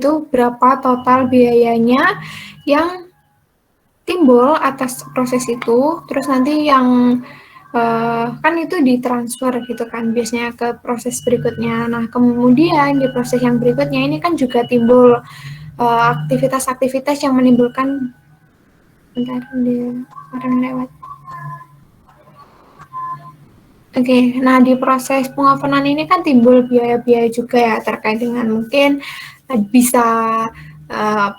itu berapa total biayanya yang timbul atas proses itu, terus nanti yang kan itu ditransfer gitu kan biasanya ke proses berikutnya. Nah kemudian di proses yang berikutnya ini kan juga timbul aktivitas-aktivitas yang menimbulkan, bentar dia orang lewat. Oke, nah di proses pengovenan ini kan timbul biaya-biaya juga ya terkait dengan mungkin bisa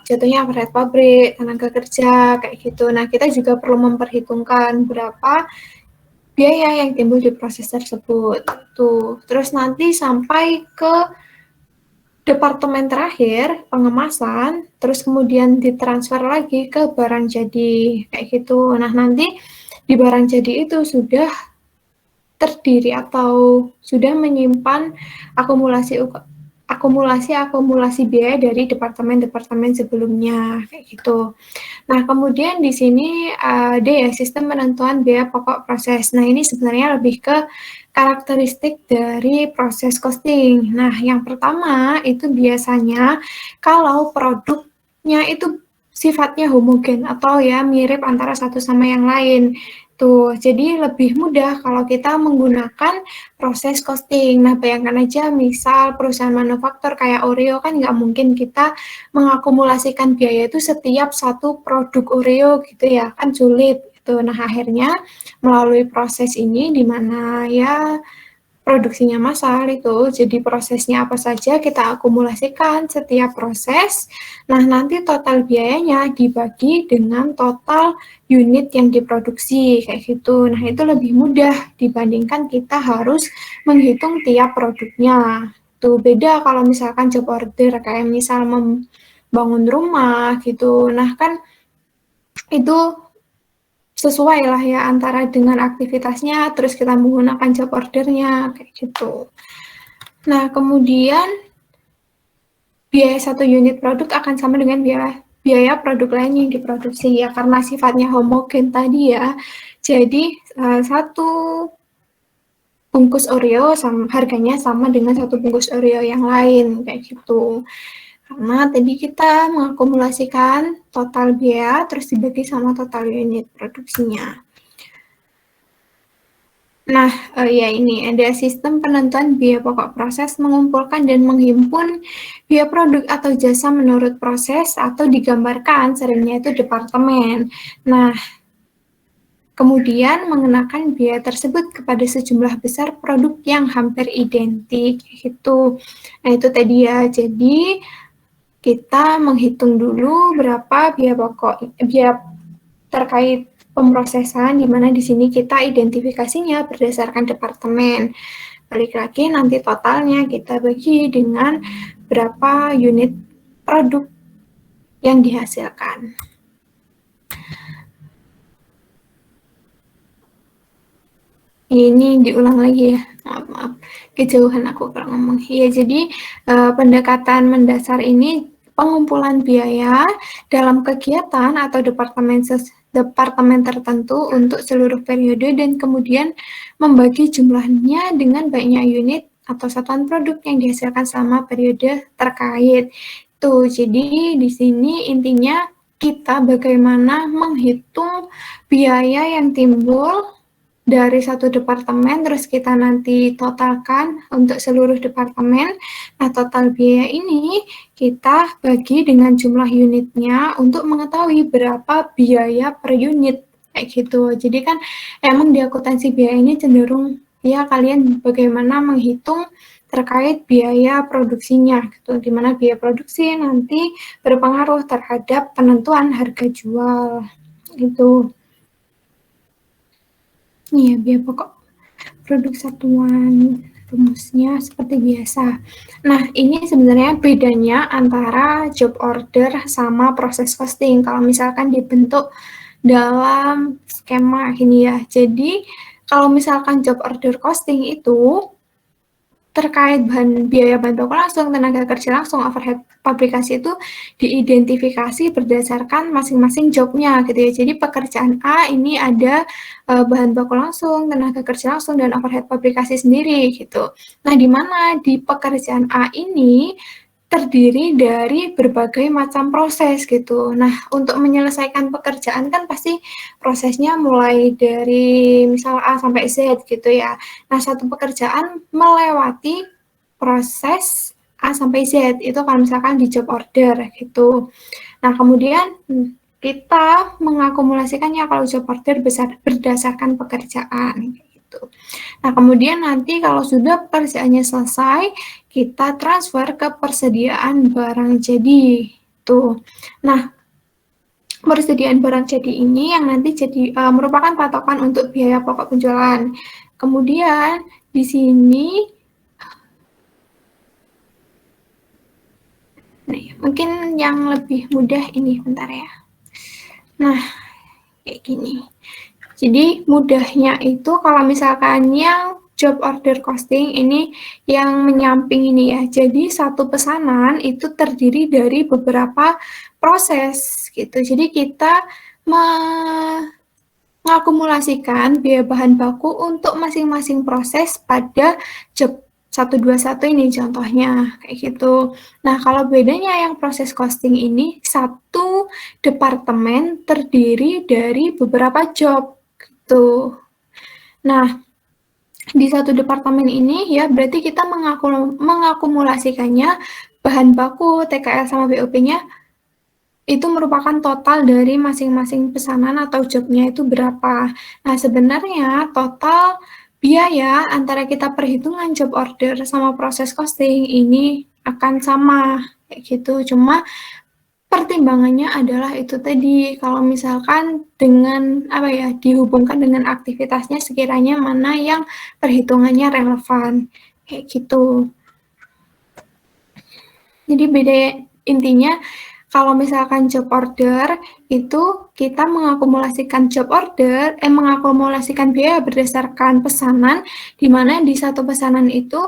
jatuhnya overhead pabrik, tenaga kerja, kayak gitu. Nah, kita juga perlu memperhitungkan berapa biaya yang timbul di proses tersebut. Tuh, terus nanti sampai ke departemen terakhir, pengemasan, terus kemudian ditransfer lagi ke barang jadi, kayak gitu. Nah, nanti di barang jadi itu sudah terdiri atau sudah menyimpan akumulasi biaya dari departemen-departemen sebelumnya kayak gitu. Nah, kemudian di sini ada ya sistem penentuan biaya pokok proses. Nah, ini sebenarnya lebih ke karakteristik dari proses costing. Nah, yang pertama itu biasanya kalau produknya itu sifatnya homogen atau ya mirip antara satu sama yang lain. Tuh, jadi lebih mudah kalau kita menggunakan proses costing. Nah, bayangkan aja misal perusahaan manufaktur kayak Oreo kan nggak mungkin kita mengakumulasikan biaya itu setiap satu produk Oreo gitu ya, kan sulit gitu. Nah, akhirnya melalui proses ini di mana ya produksinya massal itu, jadi prosesnya apa saja kita akumulasikan setiap proses. Nah, nanti total biayanya dibagi dengan total unit yang diproduksi, kayak gitu. Nah, itu lebih mudah dibandingkan kita harus menghitung tiap produknya. Tuh, beda kalau misalkan job order, kayak misal membangun rumah gitu. Nah, kan itu sesuai lah ya antara dengan aktivitasnya, terus kita menggunakan job ordernya, kayak gitu. Nah, kemudian biaya satu unit produk akan sama dengan biaya produk lain yang diproduksi ya, karena sifatnya homogen tadi ya. Jadi, satu bungkus Oreo harganya sama dengan satu bungkus Oreo yang lain, kayak gitu. Karena tadi kita mengakumulasikan total biaya, terus dibagi sama total unit produksinya. Nah, ya ini ada sistem penentuan biaya pokok proses mengumpulkan dan menghimpun biaya produk atau jasa menurut proses atau digambarkan seringnya itu departemen. Nah, kemudian mengenakan biaya tersebut kepada sejumlah besar produk yang hampir identik gitu. Nah, itu tadi ya. Jadi kita menghitung dulu berapa biaya terkait pemrosesan, di mana di sini kita identifikasinya berdasarkan departemen. Balik lagi nanti totalnya kita bagi dengan berapa unit produk yang dihasilkan. Ini diulang lagi ya, maaf, kejauhan aku kalau ngomong. Ya, jadi pendekatan mendasar ini pengumpulan biaya dalam kegiatan atau departemen tertentu untuk seluruh periode dan kemudian membagi jumlahnya dengan banyaknya unit atau satuan produk yang dihasilkan selama periode terkait. Tuh, jadi di sini intinya kita bagaimana menghitung biaya yang timbul dari satu departemen, terus kita nanti totalkan untuk seluruh departemen. Nah, total biaya ini kita bagi dengan jumlah unitnya untuk mengetahui berapa biaya per unit, kayak gitu. Jadi kan emang di akuntansi biayanya cenderung ya kalian bagaimana menghitung terkait biaya produksinya, gitu. Dimana biaya produksi nanti berpengaruh terhadap penentuan harga jual, gitu. Iya, biaya pokok produk satuan rumusnya seperti biasa. Nah, ini sebenarnya bedanya antara job order sama proses costing. Kalau misalkan dibentuk dalam skema gini ya. Jadi, kalau misalkan job order costing itu terkait biaya bahan baku langsung, tenaga kerja langsung, overhead pabrikasi itu diidentifikasi berdasarkan masing-masing jobnya gitu ya. Jadi pekerjaan A ini ada bahan baku langsung, tenaga kerja langsung, dan overhead pabrikasi sendiri gitu. Nah, di mana di pekerjaan A ini terdiri dari berbagai macam proses gitu. Nah, untuk menyelesaikan pekerjaan kan pasti prosesnya mulai dari misal A sampai Z gitu ya. Nah, satu pekerjaan melewati proses A sampai Z itu kalau misalkan di job order gitu. Nah, kemudian kita mengakumulasikannya kalau job order berdasarkan pekerjaan gitu. Nah, kemudian nanti kalau sudah pekerjaannya selesai, kita transfer ke persediaan barang jadi. Tuh. Nah, persediaan barang jadi ini yang nanti jadi merupakan patokan untuk biaya pokok penjualan. Kemudian di sini mungkin yang lebih mudah ini, bentar ya. Nah, kayak gini. Jadi mudahnya itu kalau misalkan yang job order costing ini yang menyamping ini ya. Jadi satu pesanan itu terdiri dari beberapa proses gitu. Jadi kita mengakumulasikan biaya bahan baku untuk masing-masing proses pada job 121 ini contohnya kayak gitu. Nah, kalau bedanya yang proses costing ini satu departemen terdiri dari beberapa job gitu. Nah, di satu departemen ini ya berarti kita mengakumulasikannya bahan baku TKL sama BOP-nya itu merupakan total dari masing-masing pesanan atau jobnya itu berapa. Nah, sebenarnya total biaya antara kita perhitungan job order sama proses costing ini akan sama kayak gitu. Cuma pertimbangannya adalah itu tadi, kalau misalkan dengan apa ya dihubungkan dengan aktivitasnya sekiranya mana yang perhitungannya relevan kayak gitu. Jadi beda intinya kalau misalkan job order itu kita mengakumulasikan mengakumulasikan biaya berdasarkan pesanan di mana di satu pesanan itu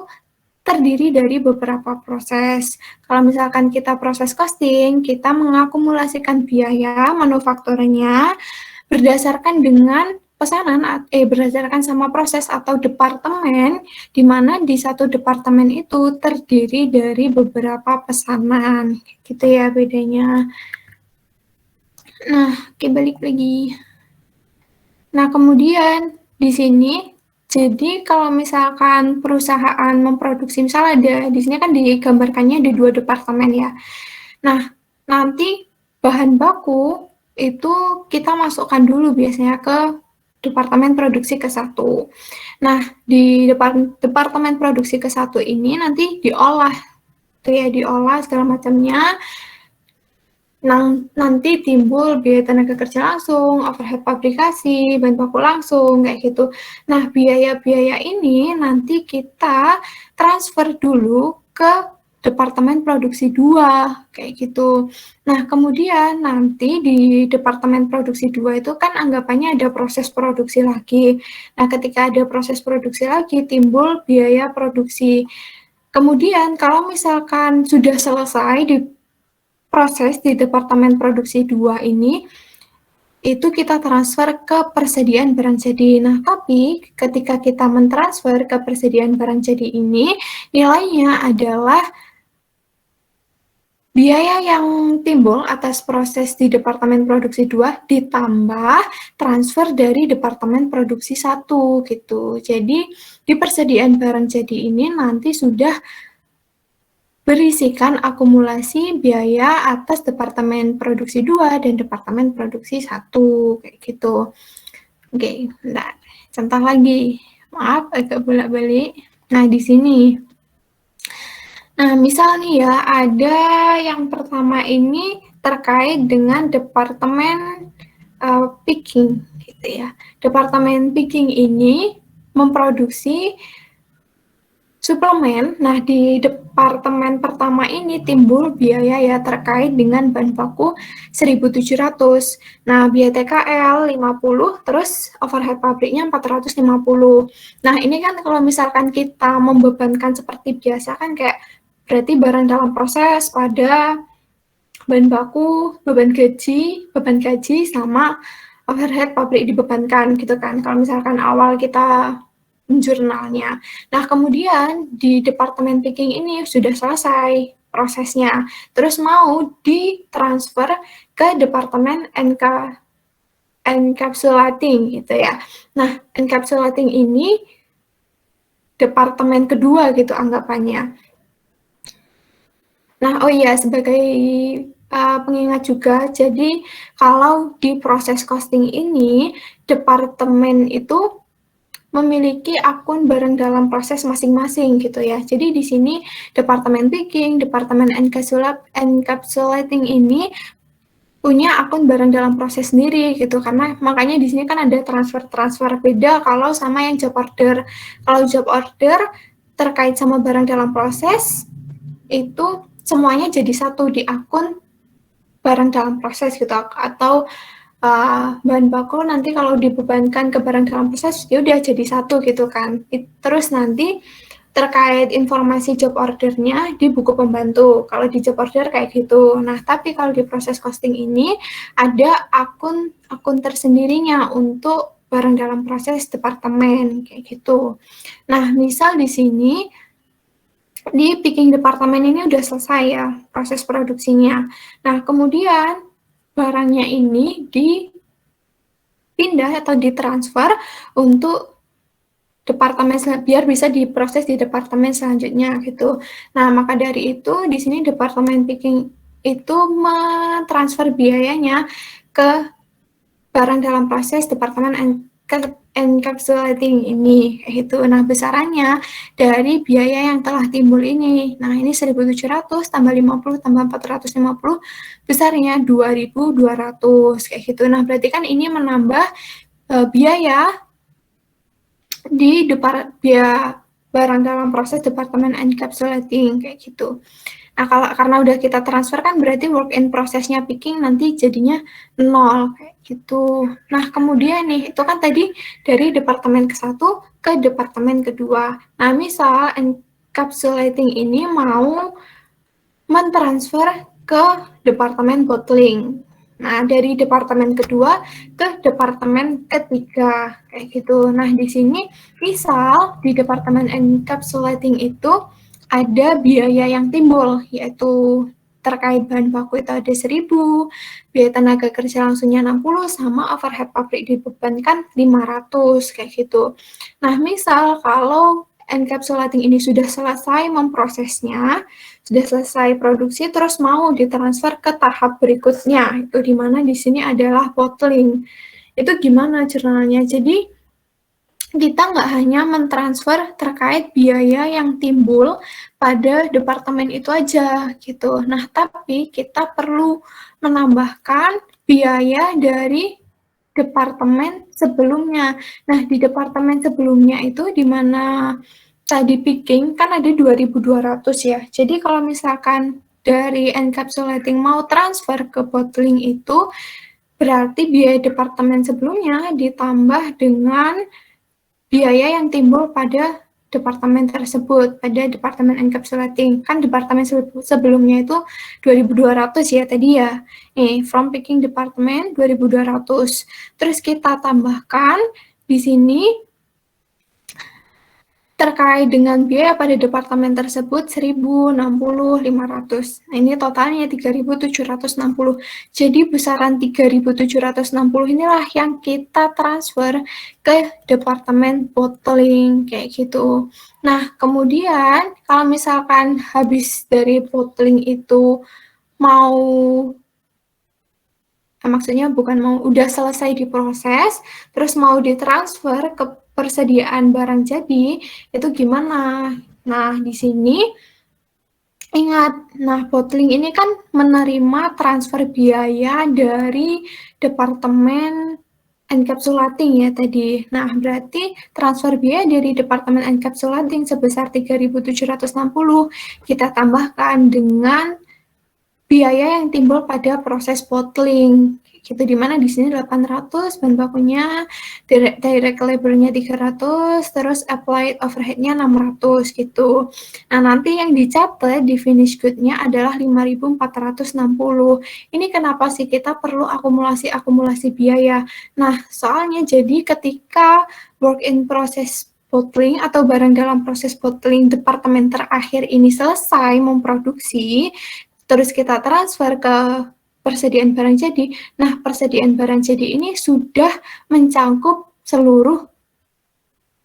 terdiri dari beberapa proses. Kalau misalkan kita proses costing, kita mengakumulasikan biaya manufakturnya berdasarkan dengan pesanan berdasarkan sama proses atau departemen, di mana di satu departemen itu terdiri dari beberapa pesanan. Gitu ya bedanya. Nah, oke, balik lagi. Nah, kemudian di sini jadi kalau misalkan perusahaan memproduksi, misalnya ada di sini kan digambarkannya ada 2 departemen ya. Nah, nanti bahan baku itu kita masukkan dulu biasanya ke departemen produksi ke-1. Nah, di departemen produksi ke-1 ini nanti diolah, tuh ya, diolah segala macamnya. Nanti timbul biaya tenaga kerja langsung, overhead pabrikasi, bahan baku langsung, kayak gitu. Nah, biaya-biaya ini nanti kita transfer dulu ke Departemen Produksi 2, kayak gitu. Nah, kemudian nanti di Departemen Produksi 2 itu kan anggapannya ada proses produksi lagi. Nah, ketika ada proses produksi lagi, timbul biaya produksi. Kemudian, kalau misalkan sudah selesai di proses di Departemen Produksi 2 ini, itu kita transfer ke persediaan barang jadi. Nah, tapi ketika kita mentransfer ke persediaan barang jadi ini, nilainya adalah biaya yang timbul atas proses di Departemen Produksi 2 ditambah transfer dari Departemen Produksi 1 gitu. Jadi, di persediaan barang jadi ini nanti sudah berisikan akumulasi biaya atas Departemen Produksi 2 dan Departemen Produksi 1, kayak gitu. Oke, bentar. Contoh lagi. Maaf, agak bolak-balik. Nah, di sini. Nah, misal nih ya, ada yang pertama ini terkait dengan Departemen Picking, gitu ya. Departemen Picking ini memproduksi suplemen. Nah, di departemen pertama ini timbul biaya ya terkait dengan bahan baku 1.700. Nah, biaya TKL 50, terus overhead pabriknya 450. Nah, ini kan kalau misalkan kita membebankan seperti biasa kan kayak berarti barang dalam proses pada bahan baku, beban gaji sama overhead pabrik dibebankan gitu kan. Kalau misalkan awal kita jurnalnya. Nah, kemudian di Departemen Picking ini sudah selesai. prosesnya, terus mau ditransfer ke departemen encapsulating gitu ya. Nah, encapsulating ini departemen kedua gitu anggapannya. Nah, oh iya, sebagai pengingat juga, jadi kalau di proses costing ini, departemen itu memiliki akun barang dalam proses masing-masing gitu ya. Jadi di sini departemen picking, departemen encapsulating ini punya akun barang dalam proses sendiri gitu, karena makanya di sini kan ada transfer beda kalau sama yang job order. Kalau job order terkait sama barang dalam proses itu semuanya jadi satu di akun barang dalam proses gitu, atau bahan baku nanti kalau dibebankan ke barang dalam proses ya udah jadi satu gitu kan. Terus nanti terkait informasi job ordernya di buku pembantu kalau di job order kayak gitu. Nah, tapi kalau di proses costing ini ada akun tersendirinya untuk barang dalam proses departemen kayak gitu. Nah, misal di sini di picking departemen ini udah selesai ya proses produksinya. Nah, kemudian barangnya ini dipindah atau ditransfer untuk departemen biar bisa diproses di departemen selanjutnya gitu. Nah, maka dari itu di sini departemen picking itu mentransfer biayanya ke barang dalam proses departemen encapsulating ini gitu. Nah, besarannya dari biaya yang telah timbul ini. Nah, ini 1.700 tambah 50 tambah 450 besarnya 2.200 kayak gitu. Nah, berarti kan ini menambah biaya di biaya barang dalam proses departemen encapsulating kayak gitu. Nah, karena udah kita transfer kan berarti work in prosesnya picking nanti jadinya 0 kayak gitu. Nah, kemudian nih itu kan tadi dari departemen ke-1 ke departemen kedua. Nah, misal encapsulating ini mau mentransfer ke departemen bottling. Nah, dari departemen kedua ke departemen ketiga kayak gitu. Nah, di sini misal di departemen encapsulating itu ada biaya yang timbul, yaitu terkait bahan baku itu ada 1.000, biaya tenaga kerja langsungnya 60, sama overhead pabrik dibebankan 500, kayak gitu. Nah, misal kalau encapsulating ini sudah selesai memprosesnya, sudah selesai produksi, terus mau ditransfer ke tahap berikutnya, itu di mana di sini adalah bottling. Itu gimana jurnalnya? Jadi, kita nggak hanya mentransfer terkait biaya yang timbul pada departemen itu aja gitu. Nah, tapi kita perlu menambahkan biaya dari departemen sebelumnya. Nah, di departemen sebelumnya itu di mana tadi picking kan ada 2.200 ya. Jadi kalau misalkan dari encapsulating mau transfer ke bottling itu berarti biaya departemen sebelumnya ditambah dengan biaya yang timbul pada departemen tersebut, pada departemen encapsulating. Kan departemen sebelumnya itu 2.200 ya tadi ya. Nih, from picking departemen 2.200. Terus kita tambahkan di sini terkait dengan biaya pada departemen tersebut 1.060, 500. Nah, ini totalnya 3.760. Jadi besaran 3.760 inilah yang kita transfer ke departemen bottling kayak gitu. Nah, kemudian kalau misalkan habis dari bottling itu mau maksudnya bukan mau udah selesai diproses, terus mau ditransfer ke persediaan barang jadi, itu gimana? Nah, di sini ingat, nah bottling ini kan menerima transfer biaya dari departemen encapsulating ya tadi. Nah, berarti transfer biaya dari departemen encapsulating sebesar 3.760 kita tambahkan dengan biaya yang timbul pada proses bottling gitu, dimana di sini 800 bahan bakunya, direct labor-nya 300, terus applied overhead-nya 600 gitu. Nah, nanti yang dicatat di finish good-nya adalah 5.460. Ini kenapa sih kita perlu akumulasi biaya? Nah, soalnya jadi ketika work in process bottling atau barang dalam proses bottling departemen terakhir ini selesai memproduksi, terus kita transfer ke persediaan barang jadi. Nah, persediaan barang jadi ini sudah mencangkup seluruh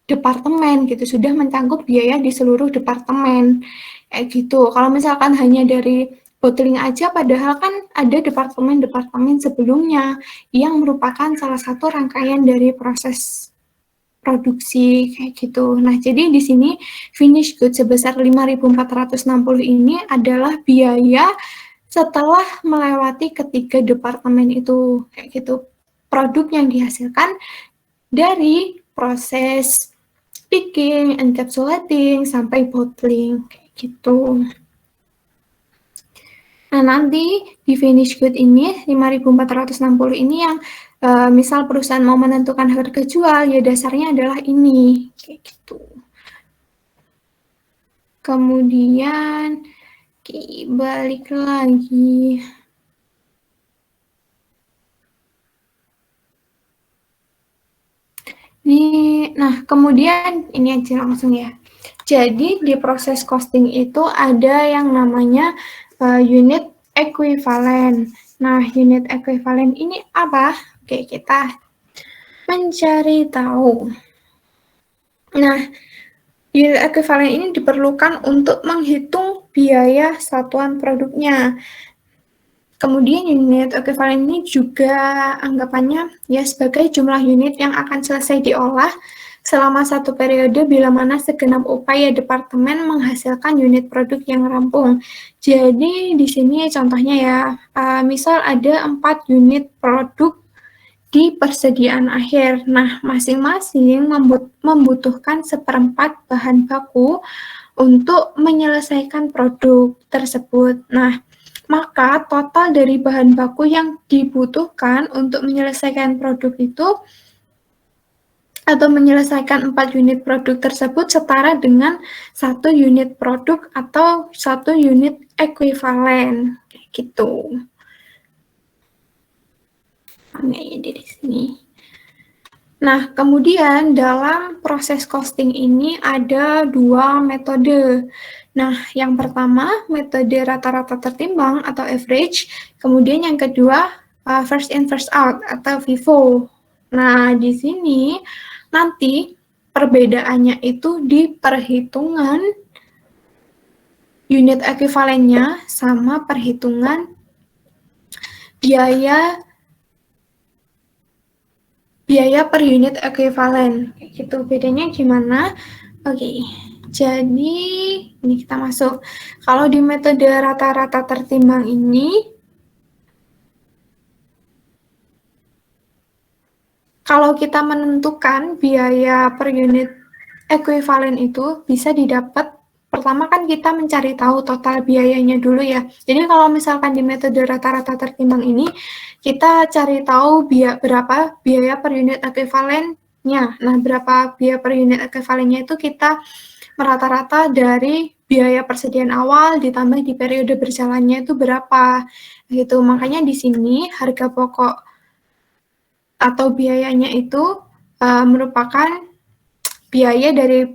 departemen gitu, sudah mencangkup biaya di seluruh departemen kayak gitu. Kalau misalkan hanya dari bottling aja, padahal kan ada departemen-departemen sebelumnya yang merupakan salah satu rangkaian dari proses produksi kayak gitu. Nah, jadi di sini finished goods sebesar 5.460 ini adalah biaya setelah melewati ketiga departemen itu kayak gitu. Produk yang dihasilkan dari proses picking, encapsulating, sampai bottling kayak gitu. Nah, nanti di finish good ini 5.460 ini yang misal perusahaan mau menentukan harga jual, ya dasarnya adalah ini kayak gitu. Kemudian balik lagi. Nah, kemudian ini aja langsung ya. Jadi di proses costing itu ada yang namanya unit equivalent. Nah, unit equivalent ini apa? Oke, kita mencari tahu. Nah, unit equivalent ini diperlukan untuk menghitung biaya satuan produknya. Kemudian unit equivalent ini juga anggapannya ya sebagai jumlah unit yang akan selesai diolah selama satu periode bila mana segenap upaya departemen menghasilkan unit produk yang rampung. Jadi di sini contohnya ya, misal ada 4 unit produk di persediaan akhir. Nah, masing-masing membutuhkan 1/4 bahan baku untuk menyelesaikan produk tersebut. Nah, maka total dari bahan baku yang dibutuhkan untuk menyelesaikan produk itu atau menyelesaikan 4 unit produk tersebut setara dengan 1 unit produk atau 1 unit ekuivalen gitu. Ini di sini. Nah, kemudian dalam proses costing ini ada 2 metode. Nah, yang pertama metode rata-rata tertimbang atau average, kemudian yang kedua first in first out atau FIFO. Nah, di sini nanti perbedaannya itu di perhitungan unit ekuivalennya sama perhitungan biaya per unit ekuivalen. Gitu, bedanya gimana? Oke, jadi ini kita masuk. Kalau di metode rata-rata tertimbang ini, kalau kita menentukan biaya per unit ekuivalen itu bisa didapat, pertama kan kita mencari tahu total biayanya dulu ya. Jadi kalau misalkan di metode rata-rata tertimbang ini, kita cari tahu berapa biaya per unit ekuivalennya. Nah, berapa biaya per unit ekuivalennya itu kita merata-rata dari biaya persediaan awal ditambah di periode berjalannya itu berapa. Gitu. Makanya di sini harga pokok atau biayanya itu merupakan biaya dari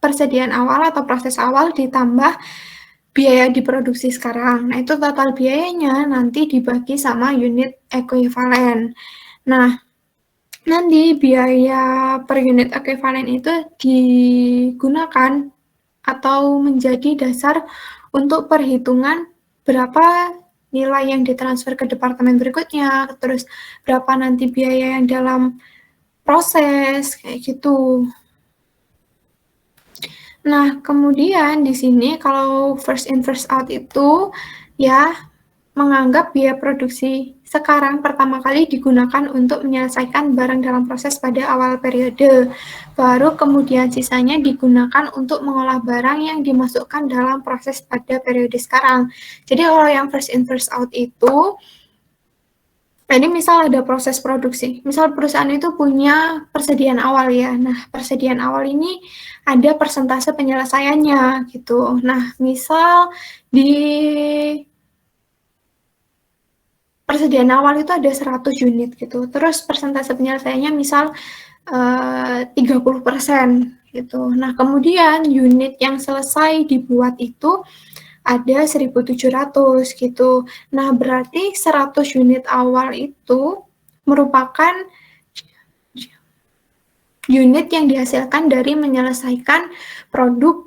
persediaan awal atau proses awal ditambah biaya diproduksi sekarang. Nah, itu total biayanya nanti dibagi sama unit ekuivalen. Nah, nanti biaya per unit ekuivalen itu digunakan atau menjadi dasar untuk perhitungan berapa nilai yang ditransfer ke departemen berikutnya, terus berapa nanti biaya yang dalam proses, kayak gitu. Nah, kemudian di sini kalau first in first out itu ya menganggap biaya produksi sekarang pertama kali digunakan untuk menyelesaikan barang dalam proses pada awal periode. Baru kemudian sisanya digunakan untuk mengolah barang yang dimasukkan dalam proses pada periode sekarang. Jadi kalau yang first in first out itu ini misal ada proses produksi, misal perusahaan itu punya persediaan awal ya. Nah, persediaan awal ini ada persentase penyelesaiannya gitu. Nah, misal di persediaan awal itu ada 100 unit gitu. Terus persentase penyelesaiannya misal 30%. gitu. Nah, kemudian unit yang selesai dibuat itu ada 1.700 gitu. Nah, berarti 100 unit awal itu merupakan unit yang dihasilkan dari menyelesaikan produk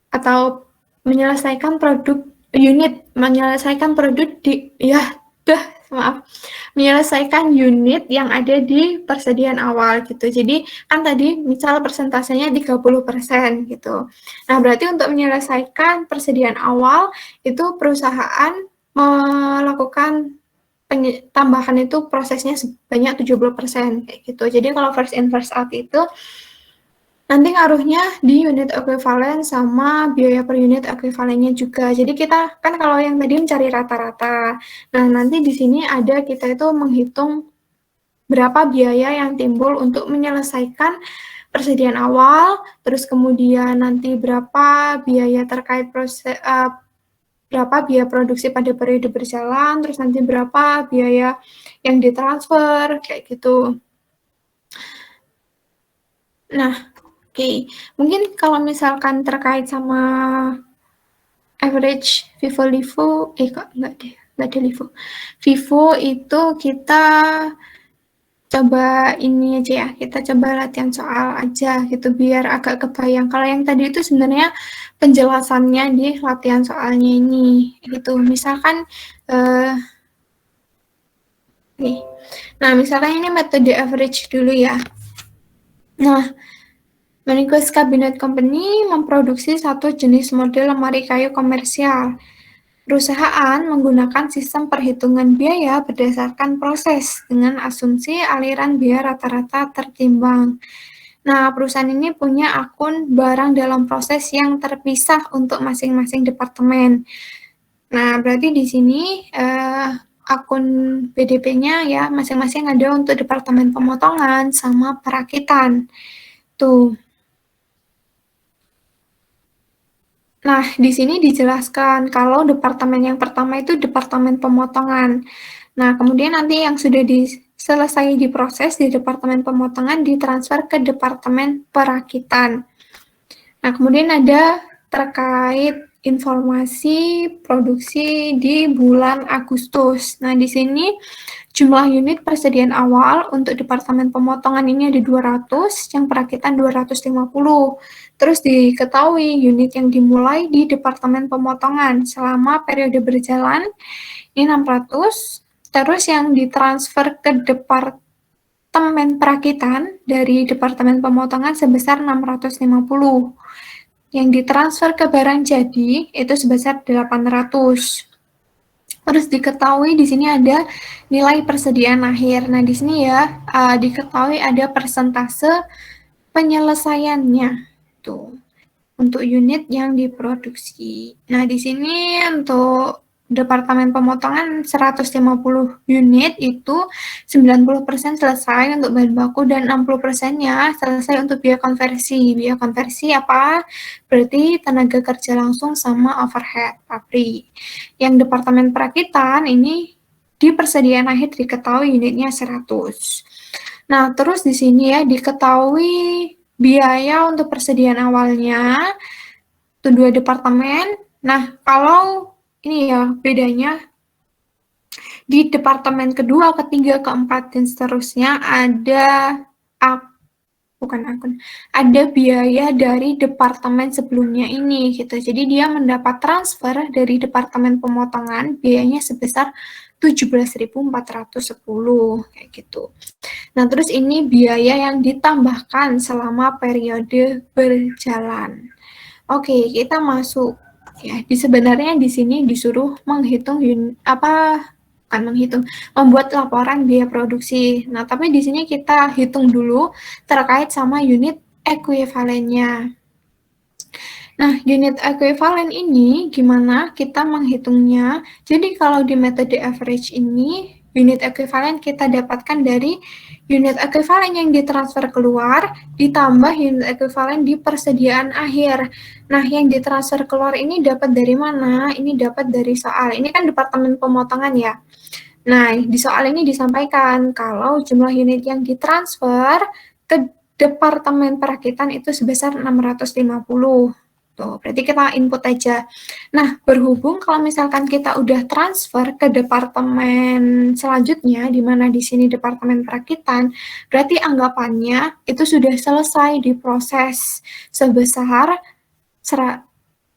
atau menyelesaikan produk menyelesaikan unit yang ada di persediaan awal gitu. Jadi kan tadi misal persentasenya 30% gitu. Nah, berarti untuk menyelesaikan persediaan awal itu perusahaan melakukan tambahan itu prosesnya sebanyak 70% kayak gitu. Jadi kalau first in first out itu nanti ngaruhnya di unit ekuivalen sama biaya per unit ekuivalennya juga. Jadi kita kan kalau yang tadi mencari rata-rata. Nah, nanti di sini ada kita itu menghitung berapa biaya yang timbul untuk menyelesaikan persediaan awal, terus kemudian nanti berapa biaya terkait berapa biaya produksi pada periode berjalan, terus nanti berapa biaya yang ditransfer kayak gitu. Nah, oke, mungkin kalau misalkan terkait sama average FIFO-LIFO, kok nggak ada LIFO. FIFO itu kita coba ini aja ya, kita coba latihan soal aja gitu, biar agak kebayang. Kalau yang tadi itu sebenarnya penjelasannya di latihan soalnya ini, gitu. Misalkan, nih, nah misalkan ini metode average dulu ya. Nah, Manigous Cabinet Company memproduksi satu jenis model lemari kayu komersial. Perusahaan menggunakan sistem perhitungan biaya berdasarkan proses dengan asumsi aliran biaya rata-rata tertimbang. Nah, perusahaan ini punya akun barang dalam proses yang terpisah untuk masing-masing departemen. Nah, berarti di sini akun BDP-nya ya masing-masing ada untuk departemen pemotongan sama perakitan. Tuh. Nah, di sini dijelaskan kalau departemen yang pertama itu departemen pemotongan. Nah, kemudian nanti yang sudah selesai diproses di departemen pemotongan ditransfer ke departemen perakitan. Nah, kemudian ada terkait informasi produksi di bulan Agustus. Nah, di sini jumlah unit persediaan awal untuk departemen pemotongan ini ada 200, yang perakitan 250. Terus diketahui unit yang dimulai di departemen pemotongan selama periode berjalan ini 600, terus yang ditransfer ke departemen perakitan dari departemen pemotongan sebesar 650. Yang ditransfer ke barang jadi itu sebesar 800. Terus diketahui di sini ada nilai persediaan akhir. Nah, di sini ya diketahui ada persentase penyelesaiannya tuh untuk unit yang diproduksi. Nah, di sini untuk departemen pemotongan 150 unit itu 90% selesai untuk bahan baku dan 60%-nya selesai untuk biaya konversi. Biaya konversi apa? Berarti tenaga kerja langsung sama overhead pabrik. Yang departemen perakitan ini di persediaan akhir diketahui unitnya 100. Nah, terus di sini ya diketahui biaya untuk persediaan awalnya itu 2 departemen. Nah, kalau ini ya bedanya di departemen kedua, ketiga, keempat, dan seterusnya ada ada biaya dari departemen sebelumnya ini gitu. Jadi dia mendapat transfer dari departemen pemotongan biayanya sebesar 17.410 kayak gitu. Nah, terus ini biaya yang ditambahkan selama periode berjalan. Oke, kita masuk ya. Sebenarnya di sini disuruh menghitung membuat laporan biaya produksi. Nah, tapi di sini kita hitung dulu terkait sama unit ekuivalennya. Nah, unit ekuivalen ini gimana kita menghitungnya? Jadi kalau di metode average ini, unit ekuivalen kita dapatkan dari unit ekuivalen yang ditransfer keluar, ditambah unit ekuivalen di persediaan akhir. Nah, yang ditransfer keluar ini dapat dari mana? Ini dapat dari soal. Ini kan departemen pemotongan ya. Nah, di soal ini disampaikan kalau jumlah unit yang ditransfer ke Departemen Perakitan itu sebesar 650. Tuh, berarti kita input aja. Nah, berhubung kalau misalkan kita udah transfer ke departemen selanjutnya, di mana di sini Departemen Perakitan, berarti anggapannya itu sudah selesai diproses sebesar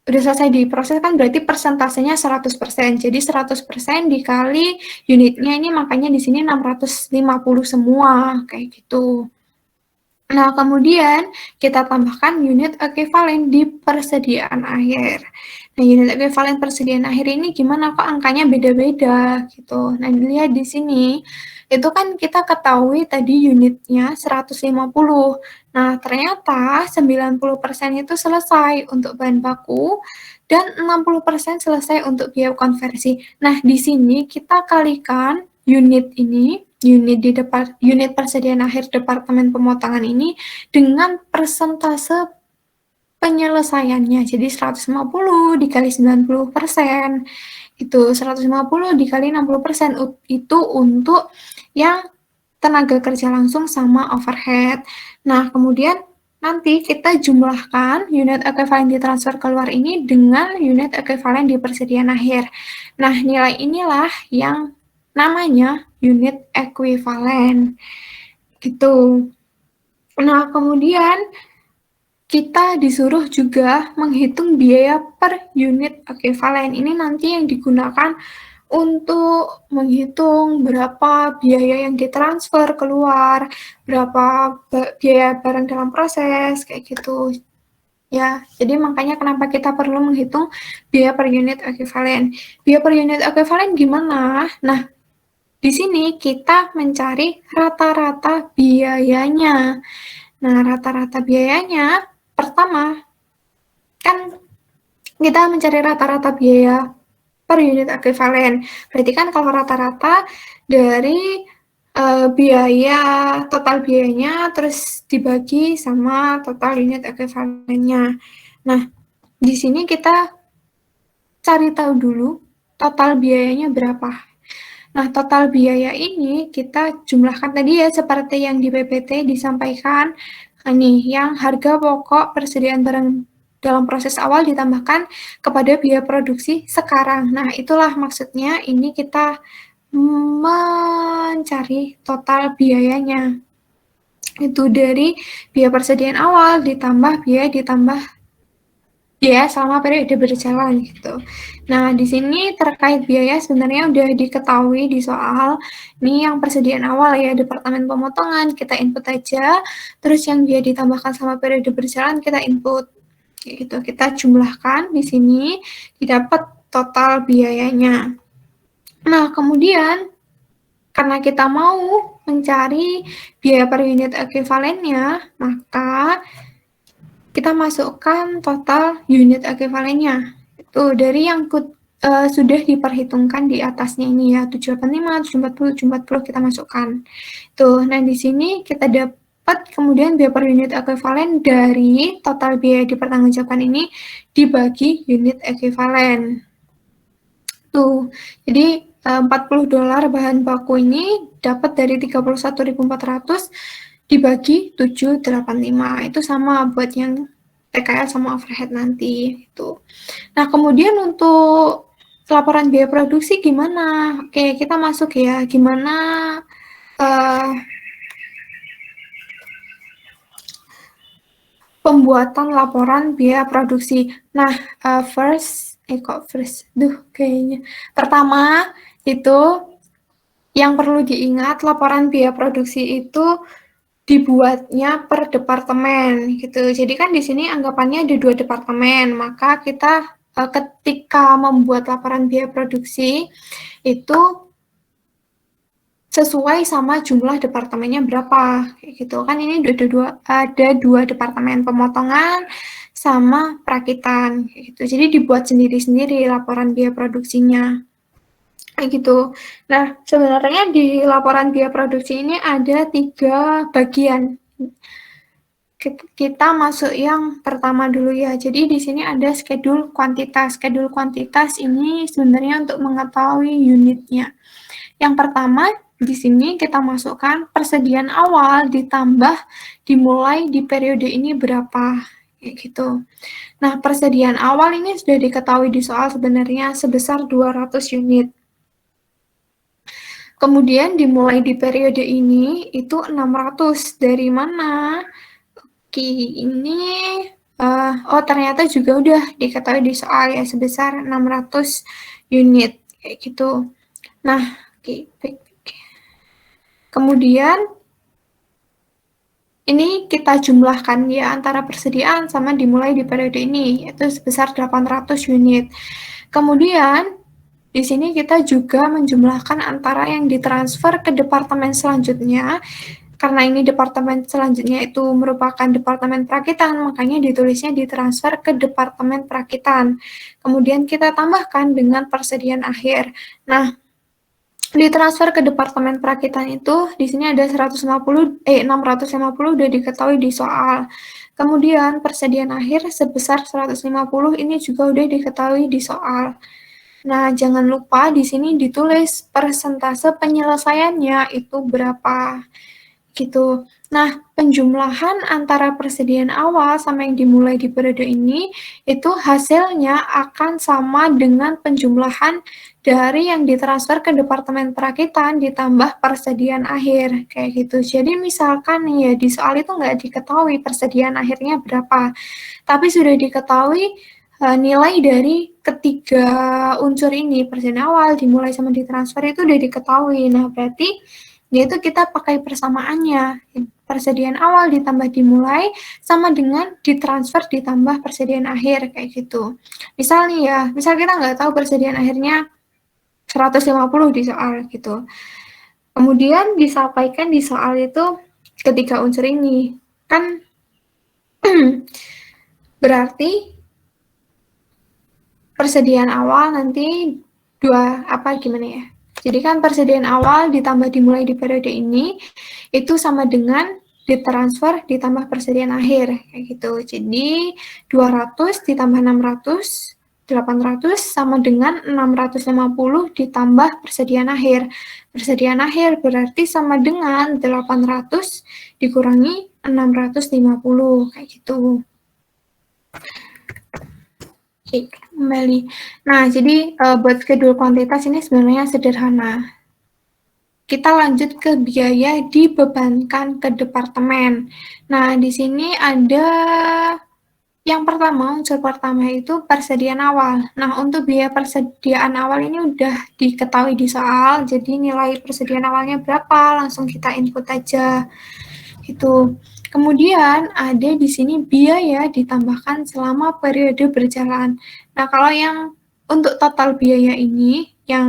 udah selesai diproses kan berarti persentasenya 100%. Jadi 100% dikali unitnya ini makanya di sini 650 semua, kayak gitu. Nah, kemudian kita tambahkan unit ekuivalen di persediaan akhir. Nah, unit ekuivalen persediaan akhir ini gimana kok angkanya beda-beda gitu. Nah, dilihat di sini, itu kan kita ketahui tadi unitnya 150. Nah, ternyata 90% itu selesai untuk bahan baku dan 60% selesai untuk biaya konversi. Nah, di sini kita kalikan unit ini unit persediaan akhir Departemen Pemotongan ini dengan persentase penyelesaiannya. Jadi 150 dikali 90%. Itu 150 dikali 60%. Itu untuk yang tenaga kerja langsung sama overhead. Nah, kemudian nanti kita jumlahkan unit ekuivalen ditransfer keluar ini dengan unit ekuivalen di persediaan akhir. Nah, nilai inilah yang namanya unit ekuivalen. Gitu. Nah, kemudian kita disuruh juga menghitung biaya per unit ekuivalen. Ini nanti yang digunakan untuk menghitung berapa biaya yang ditransfer keluar, berapa biaya barang dalam proses, kayak gitu. Ya, jadi makanya kenapa kita perlu menghitung biaya per unit ekuivalen. Biaya per unit ekuivalen gimana? Nah, di sini kita mencari rata-rata biayanya. Nah, rata-rata biayanya, pertama, kan kita mencari rata-rata biaya per unit ekuivalen. Berarti kan kalau rata-rata dari biaya, total biayanya, terus dibagi sama total unit ekuivalennya. Nah, di sini kita cari tahu dulu total biayanya berapa. Nah, total biaya ini kita jumlahkan tadi ya, seperti yang di PPT disampaikan, nih, yang harga pokok persediaan barang dalam proses awal ditambahkan kepada biaya produksi sekarang. Nah, itulah maksudnya ini kita mencari total biayanya. Itu dari biaya persediaan awal ditambah biaya selama periode berjalan gitu. Nah, di sini terkait biaya sebenarnya udah diketahui di soal. Ini yang persediaan awal ya, Departemen Pemotongan, kita input aja. Terus yang biaya ditambahkan sama periode berjalan, kita input. Gitu, kita jumlahkan di sini, didapat total biayanya. Nah, kemudian, karena kita mau mencari biaya per unit ekuivalennya, maka kita masukkan total unit ekuivalennya. Itu dari yang sudah diperhitungkan di atasnya ini ya, 785, 740, 740 kita masukkan. Tuh, nah di sini kita dapat kemudian biaya per unit ekuivalen dari total biaya dipertanggungjawabkan ini dibagi unit ekuivalen. Tuh, jadi $40 bahan baku ini dapat dari 31.400 dibagi 785. Itu sama buat yang TKL sama overhead nanti itu. Nah, kemudian untuk laporan biaya produksi gimana? Oke, kita masuk ya. Gimana pembuatan laporan biaya produksi. Nah, kayaknya. Pertama, itu yang perlu diingat, laporan biaya produksi itu dibuatnya per departemen gitu. Jadi kan di sini anggapannya ada 2 departemen, maka kita ketika membuat laporan biaya produksi itu sesuai sama jumlah departemennya berapa gitu. Kan ini ada dua departemen, pemotongan sama perakitan gitu. Jadi dibuat sendiri-sendiri laporan biaya produksinya. Kayak gitu. Nah, sebenarnya di laporan biaya produksi ini ada 3 bagian. kita masuk yang pertama dulu ya. Jadi di sini ada schedule kuantitas. Schedule kuantitas ini sebenarnya untuk mengetahui unitnya. Yang pertama, di sini kita masukkan persediaan awal ditambah dimulai di periode ini berapa, kayak gitu. Nah, persediaan awal ini sudah diketahui di soal sebenarnya sebesar 200 unit. Kemudian dimulai di periode ini itu 600. Dari mana? Oke, ini ternyata juga udah diketahui di soal ya sebesar 600 unit kayak gitu. Nah, oke. Kemudian ini kita jumlahkan ya antara persediaan sama dimulai di periode ini yaitu sebesar 800 unit. Kemudian di sini kita juga menjumlahkan antara yang ditransfer ke departemen selanjutnya. Karena ini departemen selanjutnya itu merupakan departemen perakitan, makanya ditulisnya ditransfer ke departemen perakitan. Kemudian kita tambahkan dengan persediaan akhir. Nah, ditransfer ke departemen perakitan itu di sini ada 650 udah diketahui di soal. Kemudian persediaan akhir sebesar 150 ini juga udah diketahui di soal. Nah, jangan lupa di sini ditulis persentase penyelesaiannya itu berapa, gitu. Nah, penjumlahan antara persediaan awal sama yang dimulai di periode ini, itu hasilnya akan sama dengan penjumlahan dari yang ditransfer ke departemen perakitan ditambah persediaan akhir, kayak gitu. Jadi misalkan nih ya, di soal itu nggak diketahui persediaan akhirnya berapa, tapi sudah diketahui nilai dari ketiga unsur ini, persediaan awal, dimulai sama ditransfer itu udah diketahui. Nah, berarti yaitu kita pakai persamaannya. Persediaan awal ditambah dimulai sama dengan ditransfer ditambah persediaan akhir, kayak gitu. Misal nih ya, misal kita nggak tahu persediaan akhirnya 150 di soal gitu. Kemudian disampaikan di soal itu ketiga unsur ini. Kan berarti persediaan awal nanti gimana ya? Jadi kan persediaan awal ditambah dimulai di periode ini itu sama dengan ditransfer ditambah persediaan akhir kayak gitu. Jadi 200 ditambah 600 800 sama dengan 650 ditambah persediaan akhir. Persediaan akhir berarti sama dengan 800 dikurangi 650 kayak gitu. Oke, kembali. Nah, jadi buat schedule kuantitas ini sebenarnya sederhana. Kita lanjut ke biaya dibebankan ke departemen. Nah, di sini ada yang pertama, unsur pertama itu persediaan awal. Nah, untuk biaya persediaan awal ini udah diketahui di soal, jadi nilai persediaan awalnya berapa, langsung kita input aja. Gitu. Kemudian ada di sini biaya ditambahkan selama periode berjalan. Nah, kalau yang untuk total biaya ini yang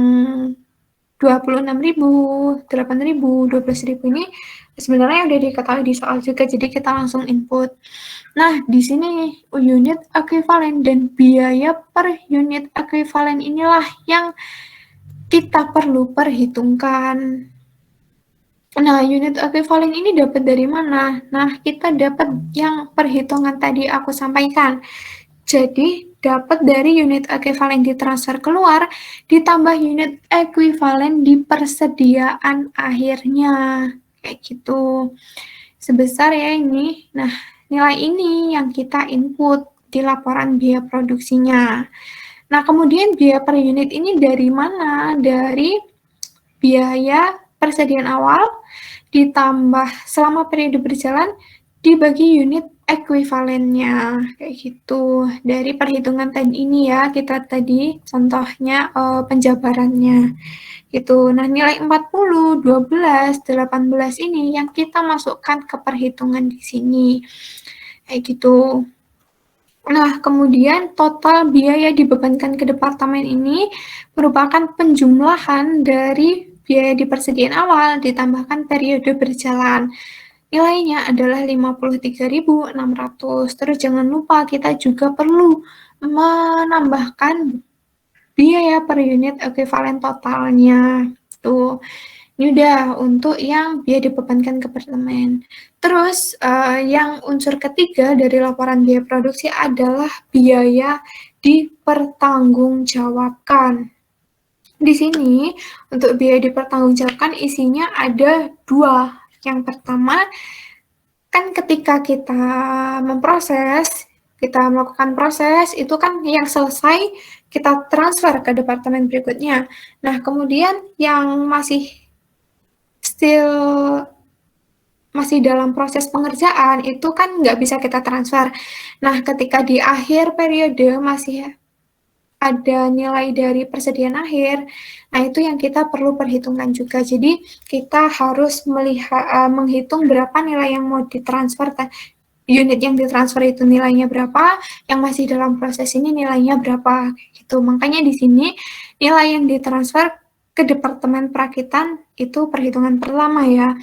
26.000, 8.000, 12.000 ini sebenarnya udah diketahui di soal juga, jadi kita langsung input. Nah, di sini unit ekuivalen dan biaya per unit ekuivalen inilah yang kita perlu perhitungkan. Nah, unit ekuivalen ini dapat dari mana? Nah, kita dapat yang perhitungan tadi aku sampaikan. Jadi, dapat dari unit ekuivalen ditransfer keluar, ditambah unit ekuivalen di persediaan akhirnya. Kayak gitu. Sebesar ya ini. Nah, nilai ini yang kita input di laporan biaya produksinya. Nah, kemudian biaya per unit ini dari mana? Dari biaya persediaan awal ditambah selama periode berjalan dibagi unit ekuivalennya kayak gitu. Dari perhitungan tadi ini ya, kita tadi contohnya penjabarannya gitu. Nah, nilai 40, 12, 18 ini yang kita masukkan ke perhitungan di sini. Kayak gitu. Nah, kemudian total biaya dibebankan ke departemen ini merupakan penjumlahan dari biaya di persediaan awal ditambahkan periode berjalan. Nilainya adalah 53.600. Terus jangan lupa kita juga perlu menambahkan biaya per unit ekuivalen totalnya. Tuh. Ini udah untuk yang biaya dibebankan ke departemen. Terus yang unsur ketiga dari laporan biaya produksi adalah biaya dipertanggungjawabkan. Di sini untuk biaya dipertanggungjawabkan isinya ada dua. Yang pertama, kan ketika kita memproses, kita melakukan proses, itu kan yang selesai kita transfer ke departemen berikutnya. Nah, kemudian yang masih dalam proses pengerjaan, itu kan nggak bisa kita transfer. Nah, ketika di akhir periode masih ada nilai dari persediaan akhir, nah itu yang kita perlu perhitungkan juga. Jadi, kita harus menghitung berapa nilai yang mau ditransfer, unit yang ditransfer itu nilainya berapa, yang masih dalam proses ini nilainya berapa, gitu. Makanya di sini nilai yang ditransfer ke Departemen Perakitan itu perhitungan pertama ya.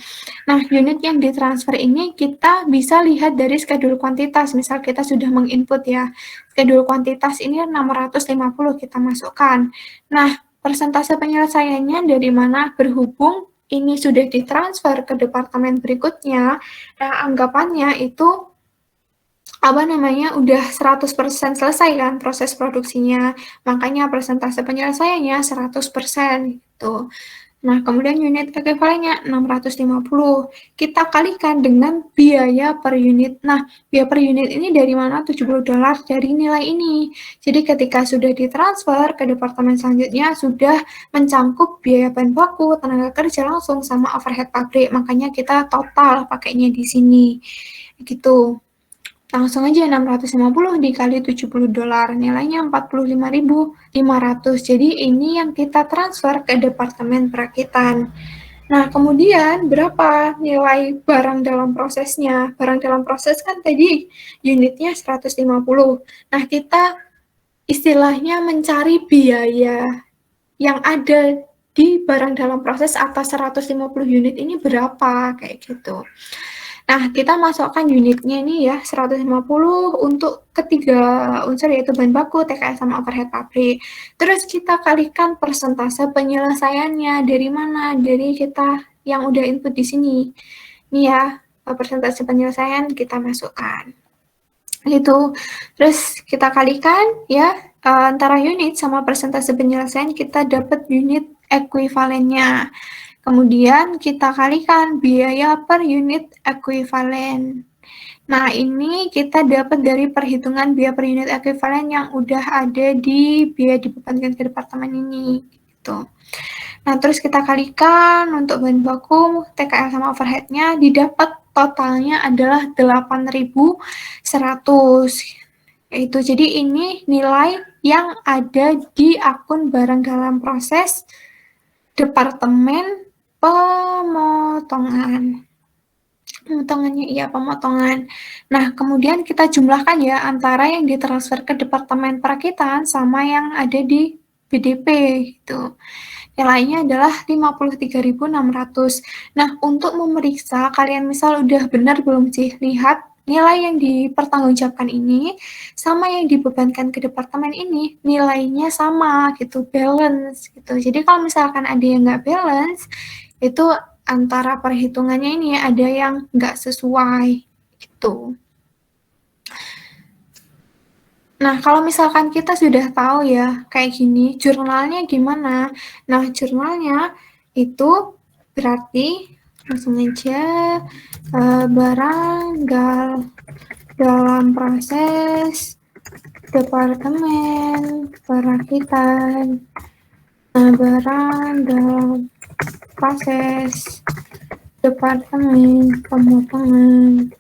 Nah, unit yang ditransfer ini kita bisa lihat dari skedul kuantitas. Misal kita sudah menginput ya, skedul kuantitas ini 650 kita masukkan. Nah, persentase penyelesaiannya dari mana? Berhubung ini sudah ditransfer ke departemen berikutnya, nah anggapannya itu udah 100% selesai kan proses produksinya, makanya persentase penyelesaiannya 100% gitu. Nah, kemudian unit ekuivalennya 650. Kita kalikan dengan biaya per unit. Nah, biaya per unit ini dari mana? $70 dari nilai ini. Jadi ketika sudah ditransfer ke departemen selanjutnya, sudah mencangkup biaya bahan baku, tenaga kerja langsung, sama overhead pabrik. Makanya kita total pakainya di sini. Gitu. Langsung aja 650 dikali $70, nilainya 45.500. Jadi ini yang kita transfer ke Departemen Perakitan. Nah, kemudian berapa nilai barang dalam prosesnya? Barang dalam proses kan tadi unitnya 150. Nah, kita istilahnya mencari biaya yang ada di barang dalam proses atas 150 unit ini berapa, kayak gitu. Nah, kita masukkan unitnya ini ya, 150 untuk ketiga unsur yaitu bahan baku, TKS, sama overhead pabrik. Terus kita kalikan persentase penyelesaiannya dari mana? Dari kita yang udah input di sini. Ini ya, persentase penyelesaian kita masukkan. Gitu. Terus kita kalikan ya, antara unit sama persentase penyelesaian kita dapat unit ekuivalennya. Kemudian kita kalikan biaya per unit ekuivalen. Nah, ini kita dapat dari perhitungan biaya per unit ekuivalen yang udah ada di biaya dibebankan ke departemen ini. Gitu. Nah, terus kita kalikan untuk bahan baku, TKL sama overhead-nya, didapat totalnya adalah 8.100. Itu jadi ini nilai yang ada di akun barang dalam proses Departemen Pemotongan. Pemotongan. Nah, kemudian kita jumlahkan ya antara yang ditransfer ke Departemen Perakitan sama yang ada di BDP gitu. Nilainya adalah 53.600. Nah, untuk memeriksa kalian misal udah benar belum sih lihat nilai yang dipertanggungjawabkan ini sama yang dibebankan ke departemen ini nilainya sama gitu, balance gitu. Jadi kalau misalkan ada yang nggak balance, itu antara perhitungannya ini ada yang nggak sesuai gitu. Nah, kalau misalkan kita sudah tahu ya kayak gini, jurnalnya gimana? Nah, jurnalnya itu berarti langsung aja barang dalam proses Departemen Perakitan. Nah, barang dalam proses Departemen Pemotongan.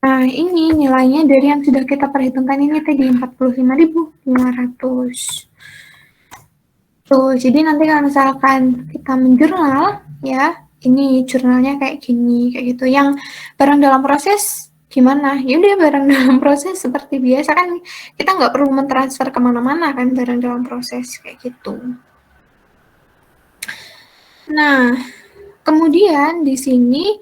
Nah, ini nilainya dari yang sudah kita perhitungkan ini tadi 45.500. Tuh, jadi nanti kalau misalkan kita menjurnal, ya, ini jurnalnya kayak gini, kayak gitu. Yang barang dalam proses gimana? Ya udah barang dalam proses seperti biasa kan, kita nggak perlu mentransfer kemana-mana kan barang dalam proses, kayak gitu. Nah, kemudian di sini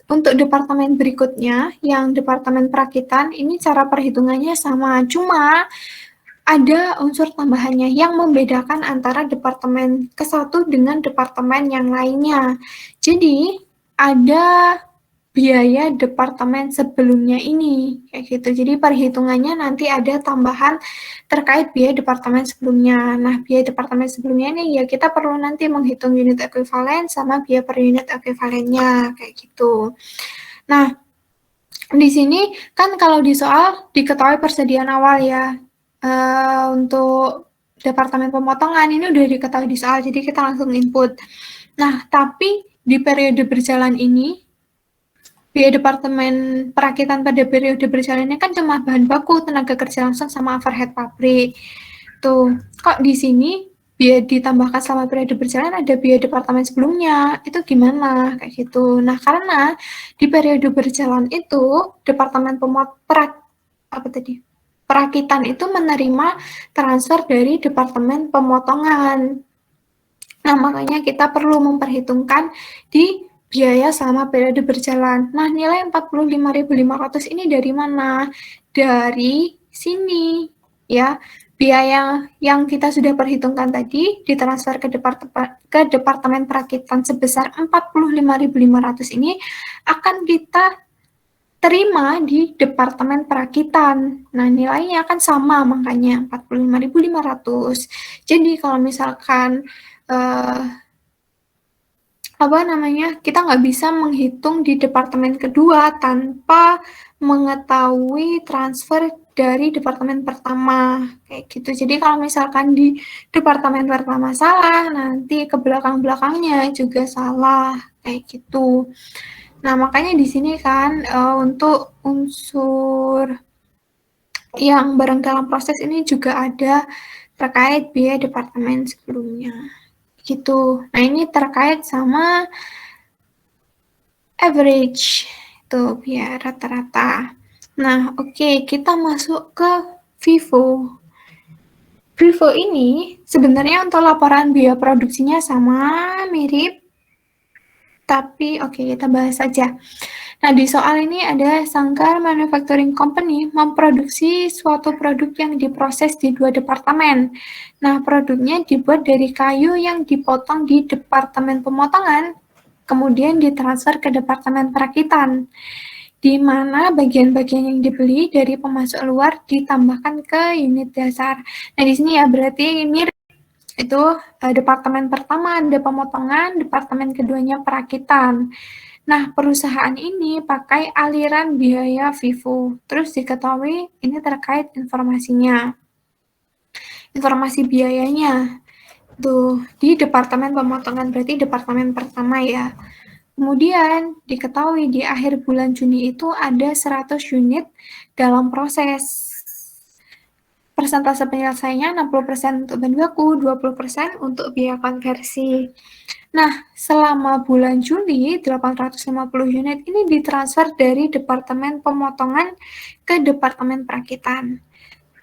untuk departemen berikutnya, yang Departemen Perakitan, ini cara perhitungannya sama, cuma ada unsur tambahannya yang membedakan antara departemen ke-1 dengan departemen yang lainnya. Jadi, ada biaya departemen sebelumnya ini, kayak gitu. Jadi perhitungannya nanti ada tambahan terkait biaya departemen sebelumnya. Nah, biaya departemen sebelumnya ini ya kita perlu nanti menghitung unit ekuivalen sama biaya per unit ekuivalennya, kayak gitu. Nah, di sini kan kalau di soal diketahui persediaan awal ya, untuk departemen pemotongan ini udah diketahui di soal, jadi kita langsung input. Nah, tapi di periode berjalan ini, biaya departemen perakitan pada periode berjalannya kan cuma bahan baku, tenaga kerja langsung, sama overhead pabrik. Tuh, kok di sini biaya ditambahkan selama periode berjalan ada biaya departemen sebelumnya, itu gimana? Kayak gitu. Nah, karena di periode berjalan itu, departemen perakitan itu menerima transfer dari departemen pemotongan. Nah, makanya kita perlu memperhitungkan di biaya selama periode berjalan. Nah, nilai 45.500 ini dari mana? Dari sini, ya. Biaya yang kita sudah perhitungkan tadi ditransfer ke departemen perakitan sebesar 45.500 ini akan kita terima di departemen perakitan. Nah, nilainya kan sama, makanya 45.500. Jadi, kalau misalkan kita nggak bisa menghitung di departemen kedua tanpa mengetahui transfer dari departemen pertama, kayak gitu. Jadi kalau misalkan di departemen pertama salah, nanti ke belakang-belakangnya juga salah, kayak gitu. Nah, makanya di sini kan untuk unsur yang bareng dalam proses ini juga ada terkait biaya departemen sebelumnya. Gitu. Nah, ini terkait sama average, itu biar rata-rata. Nah, oke, kita masuk ke Vivo. Vivo ini sebenarnya untuk laporan biaya produksinya sama, mirip, tapi oke, kita bahas saja. Nah, di soal ini ada Sanggar Manufacturing Company memproduksi suatu produk yang diproses di 2 departemen. Nah, produknya dibuat dari kayu yang dipotong di departemen pemotongan, kemudian ditransfer ke departemen perakitan, di mana bagian-bagian yang dibeli dari pemasok luar ditambahkan ke unit dasar. Nah, di sini ya berarti mirip itu departemen pertama ada pemotongan, departemen keduanya perakitan. Nah, perusahaan ini pakai aliran biaya Vivo. Terus diketahui ini terkait informasinya. Informasi biayanya. Tuh, di departemen pemotongan, berarti departemen pertama ya. Kemudian diketahui di akhir bulan Juni itu ada 100 unit dalam proses. Persentase penyelesaiannya 60% untuk bahan baku, 20% untuk biaya konversi. Nah, selama bulan Juli, 850 unit ini ditransfer dari Departemen Pemotongan ke Departemen Perakitan.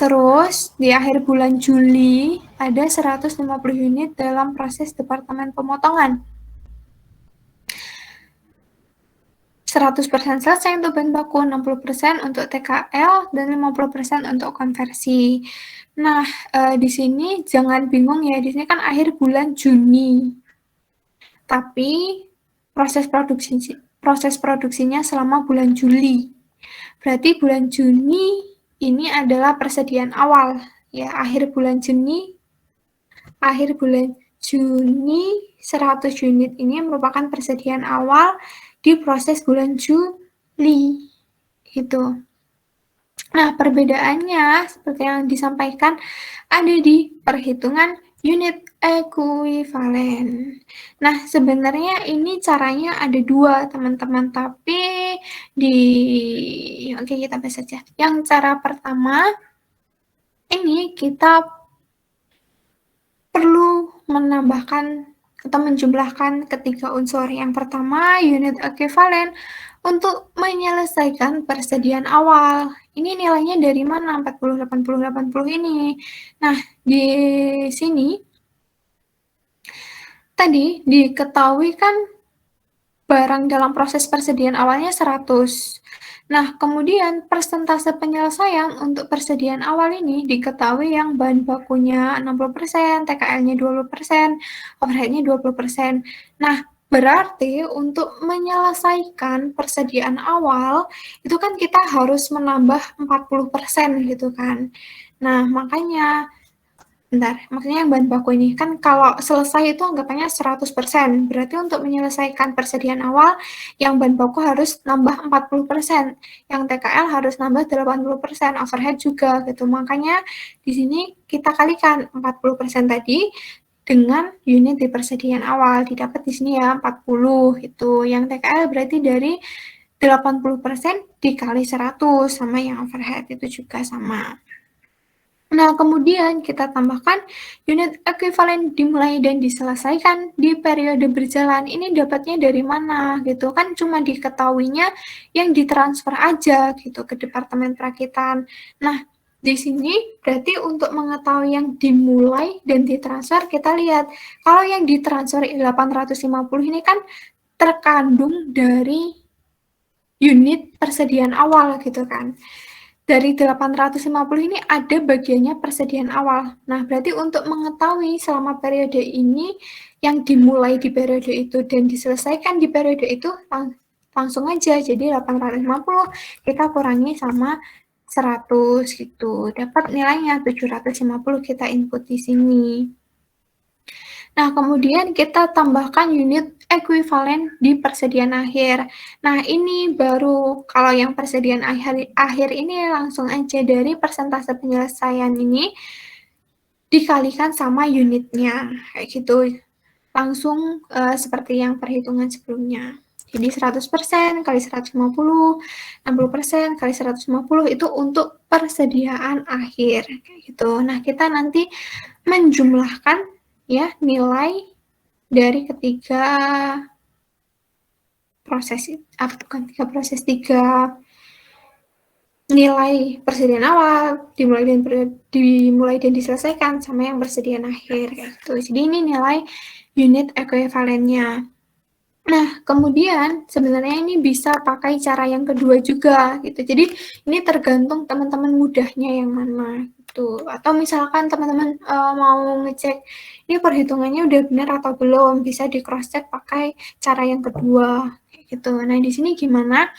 Terus, di akhir bulan Juli, ada 150 unit dalam proses Departemen Pemotongan. 100% selesai untuk bahan baku, 60% untuk TKL, dan 50% untuk konversi. Nah, di sini jangan bingung ya, di sini kan akhir bulan Juni. Tapi proses produksinya selama bulan Juli. Berarti bulan Juni ini adalah persediaan awal. Ya, akhir bulan Juni 100 unit ini merupakan persediaan awal di proses bulan Juli. Gitu. Nah, perbedaannya seperti yang disampaikan ada di perhitungan unit ekuivalen. Nah, sebenarnya ini caranya ada 2, teman-teman, tapi oke, kita bahas saja. Yang cara pertama, ini kita perlu menambahkan atau menjumlahkan ketiga unsur. Yang pertama, unit ekuivalen untuk menyelesaikan persediaan awal. Ini nilainya dari mana? 40, 80, 80 ini. Nah, di sini tadi diketahui kan barang dalam proses persediaan awalnya 100. Nah, kemudian persentase penyelesaian untuk persediaan awal ini diketahui yang bahan bakunya 60%, TKL-nya 20%, overhead-nya 20%. Nah, berarti untuk menyelesaikan persediaan awal, itu kan kita harus menambah 40% gitu kan. Nah, makanya bentar, maksudnya yang bahan baku ini, kan kalau selesai itu anggapannya 100%, berarti untuk menyelesaikan persediaan awal, yang bahan baku harus nambah 40%, yang TKL harus nambah 80%, overhead juga gitu. Makanya di sini kita kalikan 40% tadi dengan unit di persediaan awal, didapat di sini ya 40 itu. Yang TKL berarti dari 80% dikali 100 sama yang overhead itu juga sama. Nah, kemudian kita tambahkan unit ekuivalen dimulai dan diselesaikan di periode berjalan. Ini dapatnya dari mana gitu kan, cuma diketahuinya yang ditransfer aja gitu ke Departemen Perakitan. Nah, di sini berarti untuk mengetahui yang dimulai dan ditransfer, kita lihat kalau yang ditransfer 850 ini kan terkandung dari unit persediaan awal gitu kan. Dari 850 ini ada bagiannya persediaan awal. Nah, berarti untuk mengetahui selama periode ini yang dimulai di periode itu dan diselesaikan di periode itu langsung aja. Jadi 850 kita kurangi sama 100 gitu. Dapat nilainya 750 kita input di sini. Nah, kemudian kita tambahkan unit ekuivalen di persediaan akhir. Nah, ini baru kalau yang persediaan akhir ini langsung aja dari persentase penyelesaian ini dikalikan sama unitnya, kayak gitu. Langsung seperti yang perhitungan sebelumnya. Jadi 100% kali 150, 60% kali 150 itu untuk persediaan akhir, kayak gitu. Nah, kita nanti menjumlahkan ya nilai dari ketiga proses, bukan tiga proses, tiga nilai persediaan awal, dimulai dan diselesaikan, sama yang persediaan akhir, kayak gitu. Jadi ini nilai unit ekuivalennya. Nah, kemudian sebenarnya ini bisa pakai cara yang kedua juga, gitu. Jadi ini tergantung teman-teman mudahnya yang mana, gitu. Atau misalkan teman-teman mau ngecek ini perhitungannya udah benar atau belum, bisa di cross check pakai cara yang kedua, kayak gitu. Nah, di sini gimana?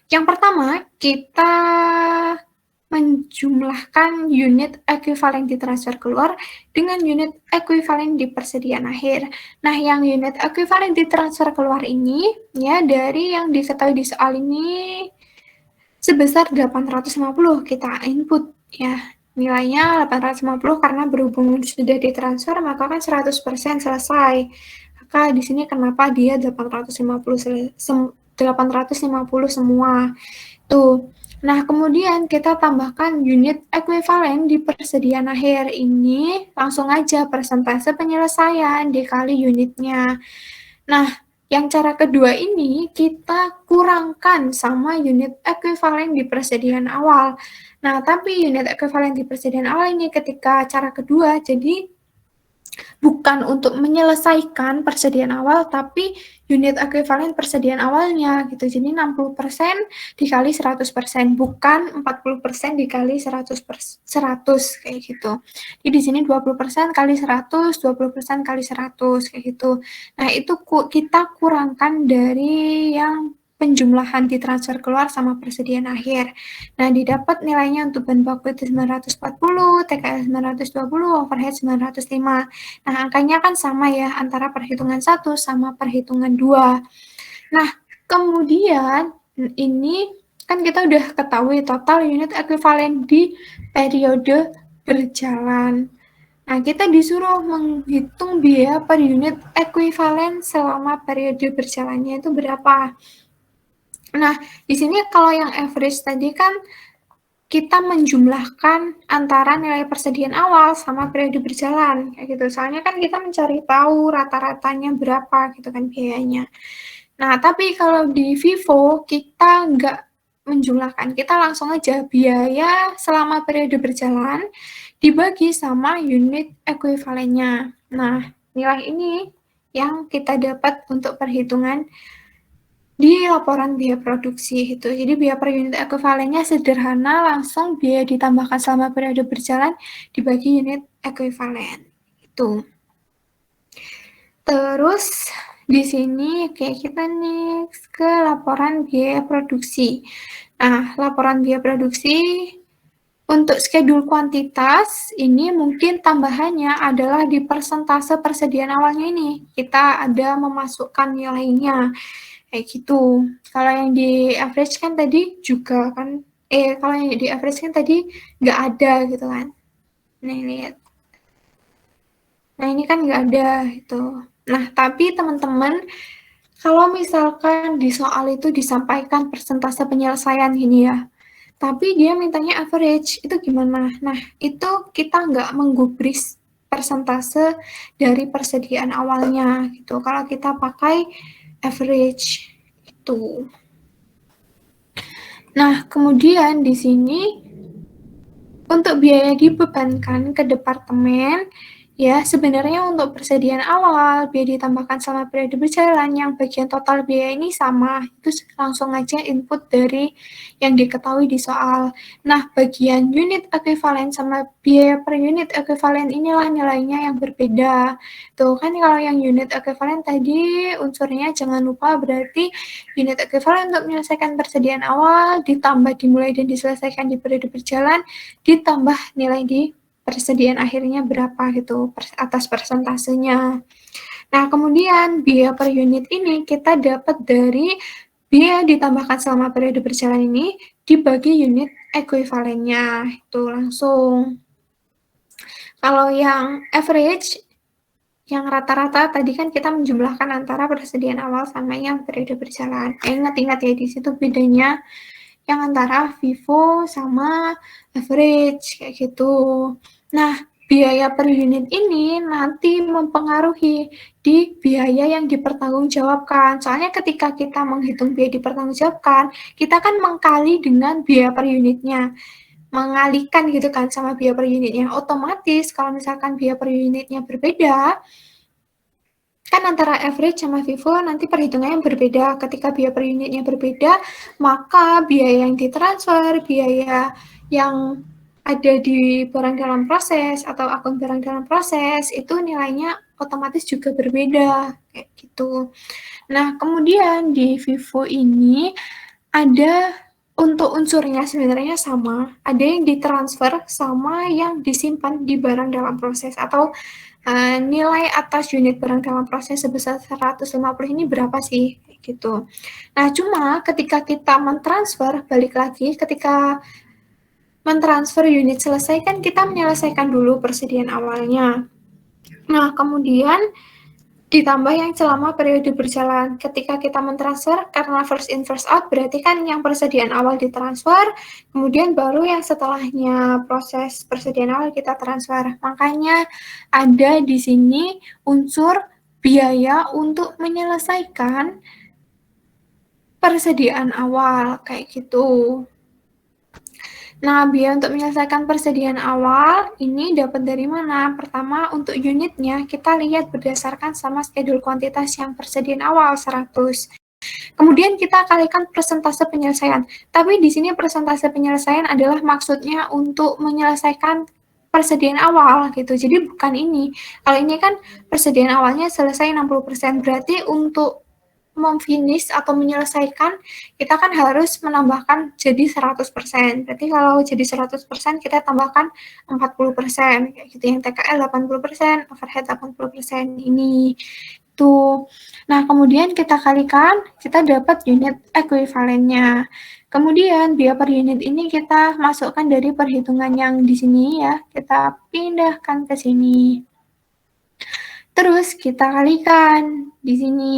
Yang pertama, kita menjumlahkan unit ekuivalen ditransfer keluar dengan unit ekuivalen di persediaan akhir. Nah, yang unit ekuivalen ditransfer keluar ini, ya, dari yang diketahui di soal ini, sebesar 850 kita input, ya. Nilainya 850 karena berhubung sudah ditransfer, maka kan 100% selesai. Maka di sini kenapa dia 850 semua. Tuh. Nah, kemudian kita tambahkan unit ekuivalen di persediaan akhir ini, langsung aja persentase penyelesaian dikali unitnya. Nah, yang cara kedua ini kita kurangkan sama unit ekuivalen di persediaan awal. Nah, tapi unit ekuivalen di persediaan awal ini ketika cara kedua, jadi bukan untuk menyelesaikan persediaan awal, tapi unit ekuivalen persediaan awalnya gitu. Jadi 60% dikali 100%, bukan 40% dikali 100 kayak gitu. Jadi di sini 20% kali 100, 20% kali 100 kayak gitu. Nah, itu kita kurangkan dari yang penjumlahan ditransfer keluar sama persediaan akhir. Nah, didapat nilainya untuk bahan baku itu 940, TKL 920, overhead 905. Nah, angkanya kan sama ya antara perhitungan 1 sama perhitungan 2. Nah, kemudian ini kan kita udah ketahui total unit ekuivalen di periode berjalan. Nah, kita disuruh menghitung biaya per unit ekuivalen selama periode berjalannya itu berapa. Nah, di sini kalau yang average tadi kan kita menjumlahkan antara nilai persediaan awal sama periode berjalan, kayak gitu. Soalnya kan kita mencari tahu rata-ratanya berapa gitu kan biayanya. Nah, tapi kalau di Vivo kita nggak menjumlahkan, kita langsung aja biaya selama periode berjalan dibagi sama unit ekuivalennya. Nah, nilai ini yang kita dapat untuk perhitungan di laporan biaya produksi itu. Jadi biaya per unit ekuivalennya sederhana, langsung biaya ditambahkan selama periode berjalan dibagi unit ekuivalen. Itu. Terus di sini kayak kita next ke laporan biaya produksi. Nah, laporan biaya produksi untuk schedule kuantitas ini mungkin tambahannya adalah di persentase persediaan awalnya ini. Kita ada memasukkan nilainya kayak gitu. Kalau yang di average kan tadi juga kan, kalau yang di average kan tadi nggak ada gitu kan. Nih lihat. Nah ini kan nggak ada itu. Nah tapi teman-teman, kalau misalkan di soal itu disampaikan persentase penyelesaian gini ya, tapi dia mintanya average, itu gimana? Nah itu kita nggak menggubris persentase dari persediaan awalnya gitu. Kalau kita pakai average itu. Nah, kemudian di sini untuk biaya dibebankan ke departemen, ya sebenarnya untuk persediaan awal, biaya ditambahkan selama periode berjalan, yang bagian total biaya ini sama, itu langsung aja input dari yang diketahui di soal. Nah, bagian unit ekuivalen sama biaya per unit ekuivalen inilah nilainya yang berbeda. Tuh kan kalau yang unit ekuivalen tadi unsurnya jangan lupa berarti unit ekuivalen untuk menyelesaikan persediaan awal ditambah dimulai dan diselesaikan di periode berjalan ditambah nilai di persediaan akhirnya berapa gitu atas persentasenya. Nah, kemudian biaya per unit ini kita dapat dari biaya ditambahkan selama periode berjalan ini dibagi unit ekuivalennya. Itu langsung. Kalau yang average, yang rata-rata tadi kan kita menjumlahkan antara persediaan awal sama yang periode berjalan. Ingat-ingat ya, di situ bedanya yang antara FIFO sama average kayak gitu. Nah, biaya per unit ini nanti mempengaruhi di biaya yang dipertanggungjawabkan. Soalnya ketika kita menghitung biaya dipertanggungjawabkan, kita kan mengkali dengan biaya per unitnya. Mengalihkan gitu kan sama biaya per unitnya. Otomatis kalau misalkan biaya per unitnya berbeda, kan antara average sama FIFO nanti perhitungannya berbeda. Ketika biaya per unitnya berbeda, maka biaya yang ditransfer, biaya yang ada di barang dalam proses atau akun barang dalam proses itu nilainya otomatis juga berbeda kayak gitu. Nah, kemudian di FIFO ini ada untuk unsurnya sebenarnya sama, ada yang ditransfer sama yang disimpan di barang dalam proses atau nilai atas unit barang dalam proses sebesar 150 ini berapa sih gitu. Nah, cuma ketika kita mentransfer, balik lagi ketika mentransfer unit selesai kan kita menyelesaikan dulu persediaan awalnya. Nah, kemudian ditambah yang selama periode berjalan. Ketika kita mentransfer, karena first in first out, berarti kan yang persediaan awal ditransfer, kemudian baru yang setelahnya proses persediaan awal kita transfer. Makanya ada di sini unsur biaya untuk menyelesaikan persediaan awal, kayak gitu. Nah, biaya untuk menyelesaikan persediaan awal ini dapat dari mana? Pertama, untuk unitnya kita lihat berdasarkan sama schedule kuantitas yang persediaan awal 100. Kemudian kita kalikan persentase penyelesaian. Tapi di sini persentase penyelesaian adalah maksudnya untuk menyelesaikan persediaan awal gitu. Jadi bukan ini. Kalau ini kan persediaan awalnya selesai 60%, berarti untuk memfinish atau menyelesaikan, kita kan harus menambahkan jadi 100%. Berarti kalau jadi 100%, kita tambahkan 40%. Kayak gitu, yang TKL 80%, overhead 80% ini. Tuh. Nah, kemudian kita kalikan, kita dapat unit ekuivalennya. Kemudian, biaya per unit ini kita masukkan dari perhitungan yang di sini ya. Kita pindahkan ke sini. Terus, kita kalikan di sini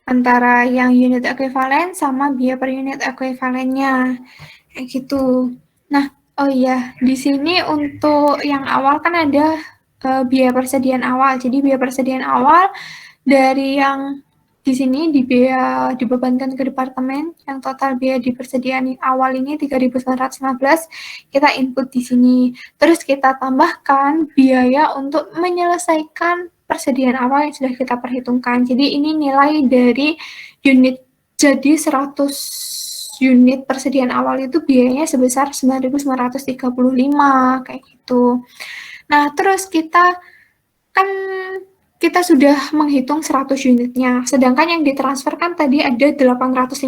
antara yang unit ekuivalen sama biaya per unit ekuivalennya. Kayak gitu. Nah, oh iya, di sini untuk yang awal kan ada biaya persediaan awal. Jadi biaya persediaan awal dari yang di sini di biaya dibebankan ke departemen, yang total biaya di persediaan awal ini 3.915, kita input di sini. Terus kita tambahkan biaya untuk menyelesaikan persediaan awal yang sudah kita perhitungkan. Jadi ini nilai dari unit Jadi 100 unit persediaan awal itu biayanya sebesar 9.935 kayak gitu. Nah, terus kita kan kita sudah menghitung 100 unitnya, sedangkan yang ditransfer kan tadi ada 850.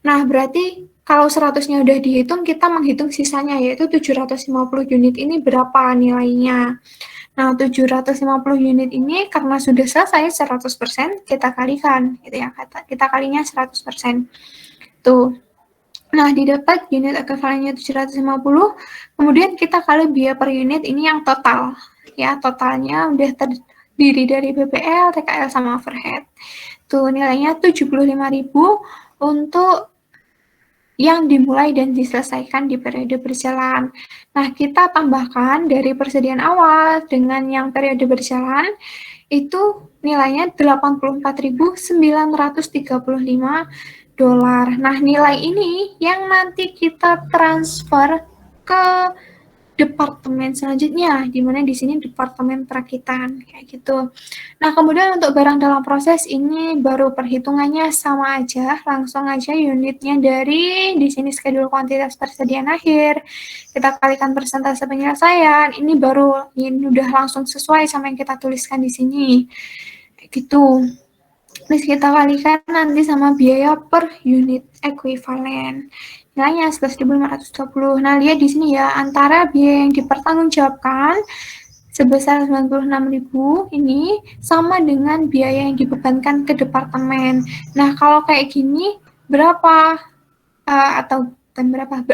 Nah, berarti kalau 100-nya udah dihitung, kita menghitung sisanya, yaitu 750 unit ini berapa nilainya. Nah, 750 unit ini karena sudah selesai 100%, kita kalikan, gitu ya, kita kalinya 100%. Tuh. Nah, didapat unit ekuivalennya 750, kemudian kita kali biaya per unit ini yang total. Ya, totalnya udah terdiri dari BPL, TKL, sama overhead. Tuh, nilainya 75.000 untuk yang dimulai dan diselesaikan di periode berjalan. Nah, kita tambahkan dari persediaan awal dengan yang periode berjalan, itu nilainya 84.935 dolar. Nah, nilai ini yang nanti kita transfer ke departemen selanjutnya, di mana di sini departemen perakitan, kayak gitu. Nah, kemudian untuk barang dalam proses ini baru perhitungannya sama aja, langsung aja unitnya dari di sini schedule kuantitas persediaan akhir, kita kalikan persentase penyelesaian, ini baru ini udah langsung sesuai sama yang kita tuliskan di sini. Gitu. Terus kita kalikan nanti sama biaya per unit ekuivalen. Nilainya 11.520. Nah, lihat di sini ya, antara biaya yang dipertanggungjawabkan sebesar 96.000 ini sama dengan biaya yang dibebankan ke departemen. Nah, kalau kayak gini berapa atau bukan berapa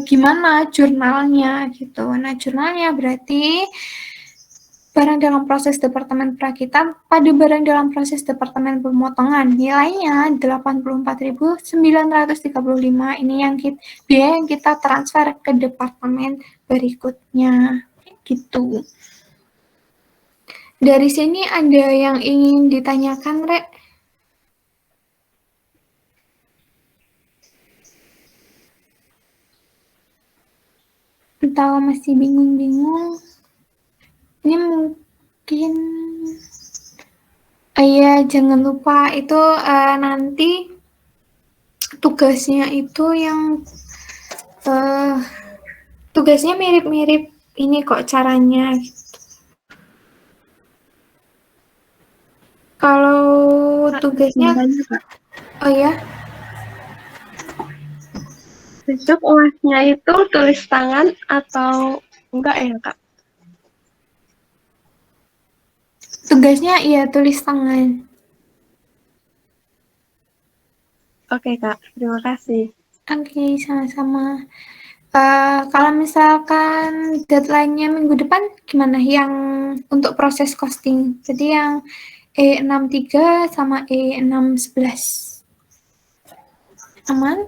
gimana jurnalnya gitu. Nah, jurnalnya berarti barang dalam proses departemen perakitan pada barang dalam proses departemen pemotongan nilainya 84.935 ini yang biaya yang kita transfer ke departemen berikutnya gitu. Dari sini ada yang ingin ditanyakan, Rek? Atau masih bingung-bingung? Ini mungkin iya, jangan lupa itu nanti tugasnya itu yang tugasnya mirip-mirip ini kok caranya. Kalau tugasnya, oh ya, besok UASnya itu tulis tangan atau enggak ya, Kak? tugasnya iya tulis tangan. Oke, Kak. Terima kasih. Oke, sama-sama. Kalau misalkan deadline-nya minggu depan, gimana yang untuk proses costing? Jadi yang E63 sama E611. Aman?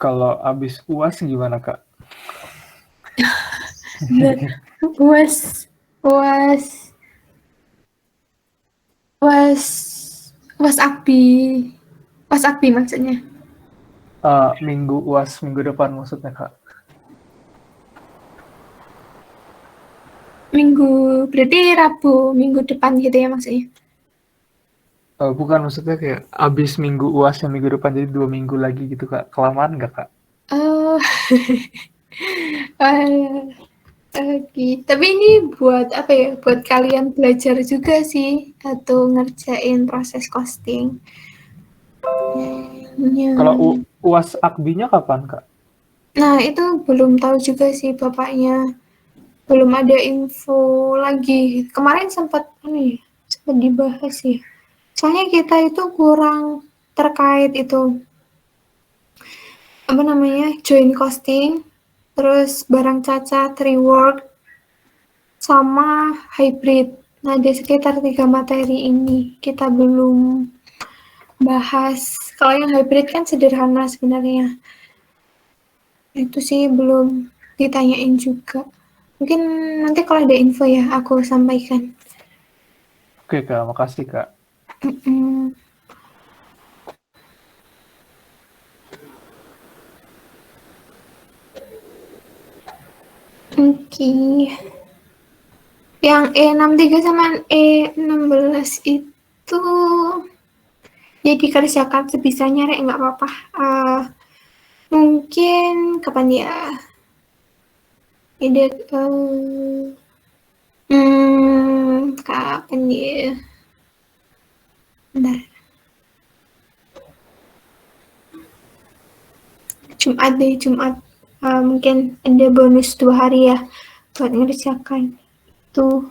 Kalau abis UAS gimana, Kak? UAS AKBI maksudnya. UAS minggu depan maksudnya, Kak. Berarti Rabu minggu depan gitu ya maksudnya? Bukan, maksudnya kayak abis minggu UAS yang minggu depan, jadi 2 minggu lagi gitu, Kak. Kelamaan nggak, Kak? Oh, oke. Tapi ini buat apa ya? Buat kalian belajar juga sih atau ngerjain proses costing. Ya. Kalau UAS AKBI-nya kapan, Kak? Nah, itu belum tahu juga sih bapaknya. Belum ada info lagi. Kemarin sempat dibahas sih. Soalnya kita itu kurang terkait itu joint costing, terus barang cacat, rework, sama hybrid. Nah, di sekitar 3 materi ini kita belum bahas. Kalau yang hybrid kan sederhana sebenarnya. Itu sih belum ditanyain juga. Mungkin nanti kalau ada info ya aku sampaikan. Oke, Kak. Makasih, Kak. Oke. Yang E63 sama E16 itu ya dikerjakan sebisanya, Rek, nggak apa-apa. Mungkin kapan ya? Ide kapan ya? Bentar. Jumat deh, Jumat. Mungkin ada bonus 2 hari ya buat ngerjakan. Tuh.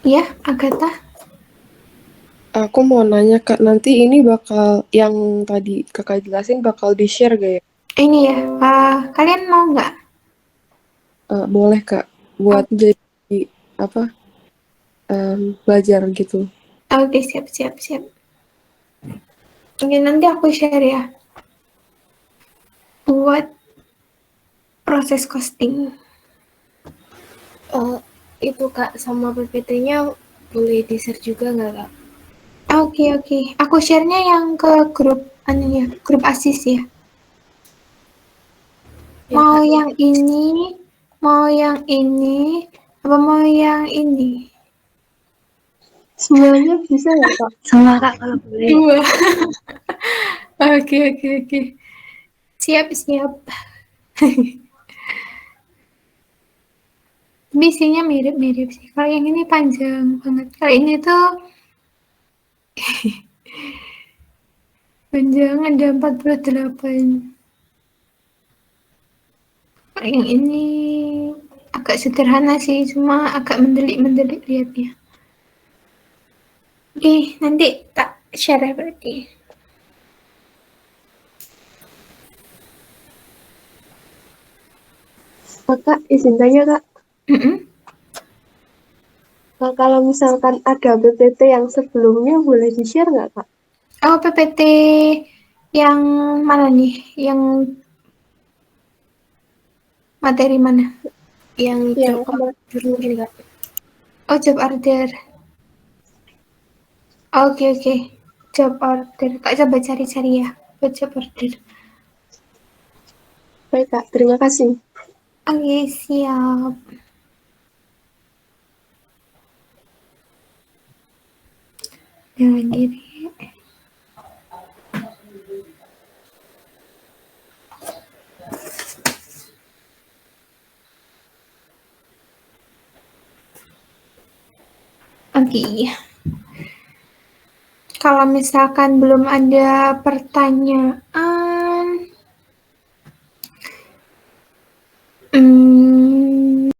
Ya, Agatha. Aku mau nanya Kak, nanti ini bakal yang tadi Kakak jelasin bakal di-share gak ya? Ini ya, kalian mau nggak? Boleh Kak, buat jadi apa? Belajar gitu. Oke, siap, siap, siap. Oke, nanti aku share ya. Buat proses costing. Itu Kak, sama PPT-nya boleh di-share juga nggak Kak? Oke, oke. Aku share-nya yang ke grup grup ASIS ya. Ya, Mau Kak. yang ini, mau yang ini, apa mau yang ini? Semuanya bisa nggak Kak? Sama Kak kalau boleh. Dua. Oke, oke, oke. Siap, siap. Tapi isinya mirip-mirip sih. Kalau yang ini panjang banget. Kalau ini tuh panjang, ada 48. Kalau yang ini agak sederhana sih, cuma agak mendelik-mendelik liatnya. Oke, nanti tak share ya berarti. Kak, izin tanya Kak, Mm-mm. kalau misalkan ada PPT yang sebelumnya boleh di-share nggak Kak? Oh, PPT yang mana nih? Yang materi mana? Yang Yang job order mungkin Kak. Oh, job order. Oke, oke. Job order. Kak coba cari-cari ya. Buat job order. Baik Kak, terima kasih. Oke, siap. Jangan diri. Oke. Kalau misalkan belum ada pertanyaan,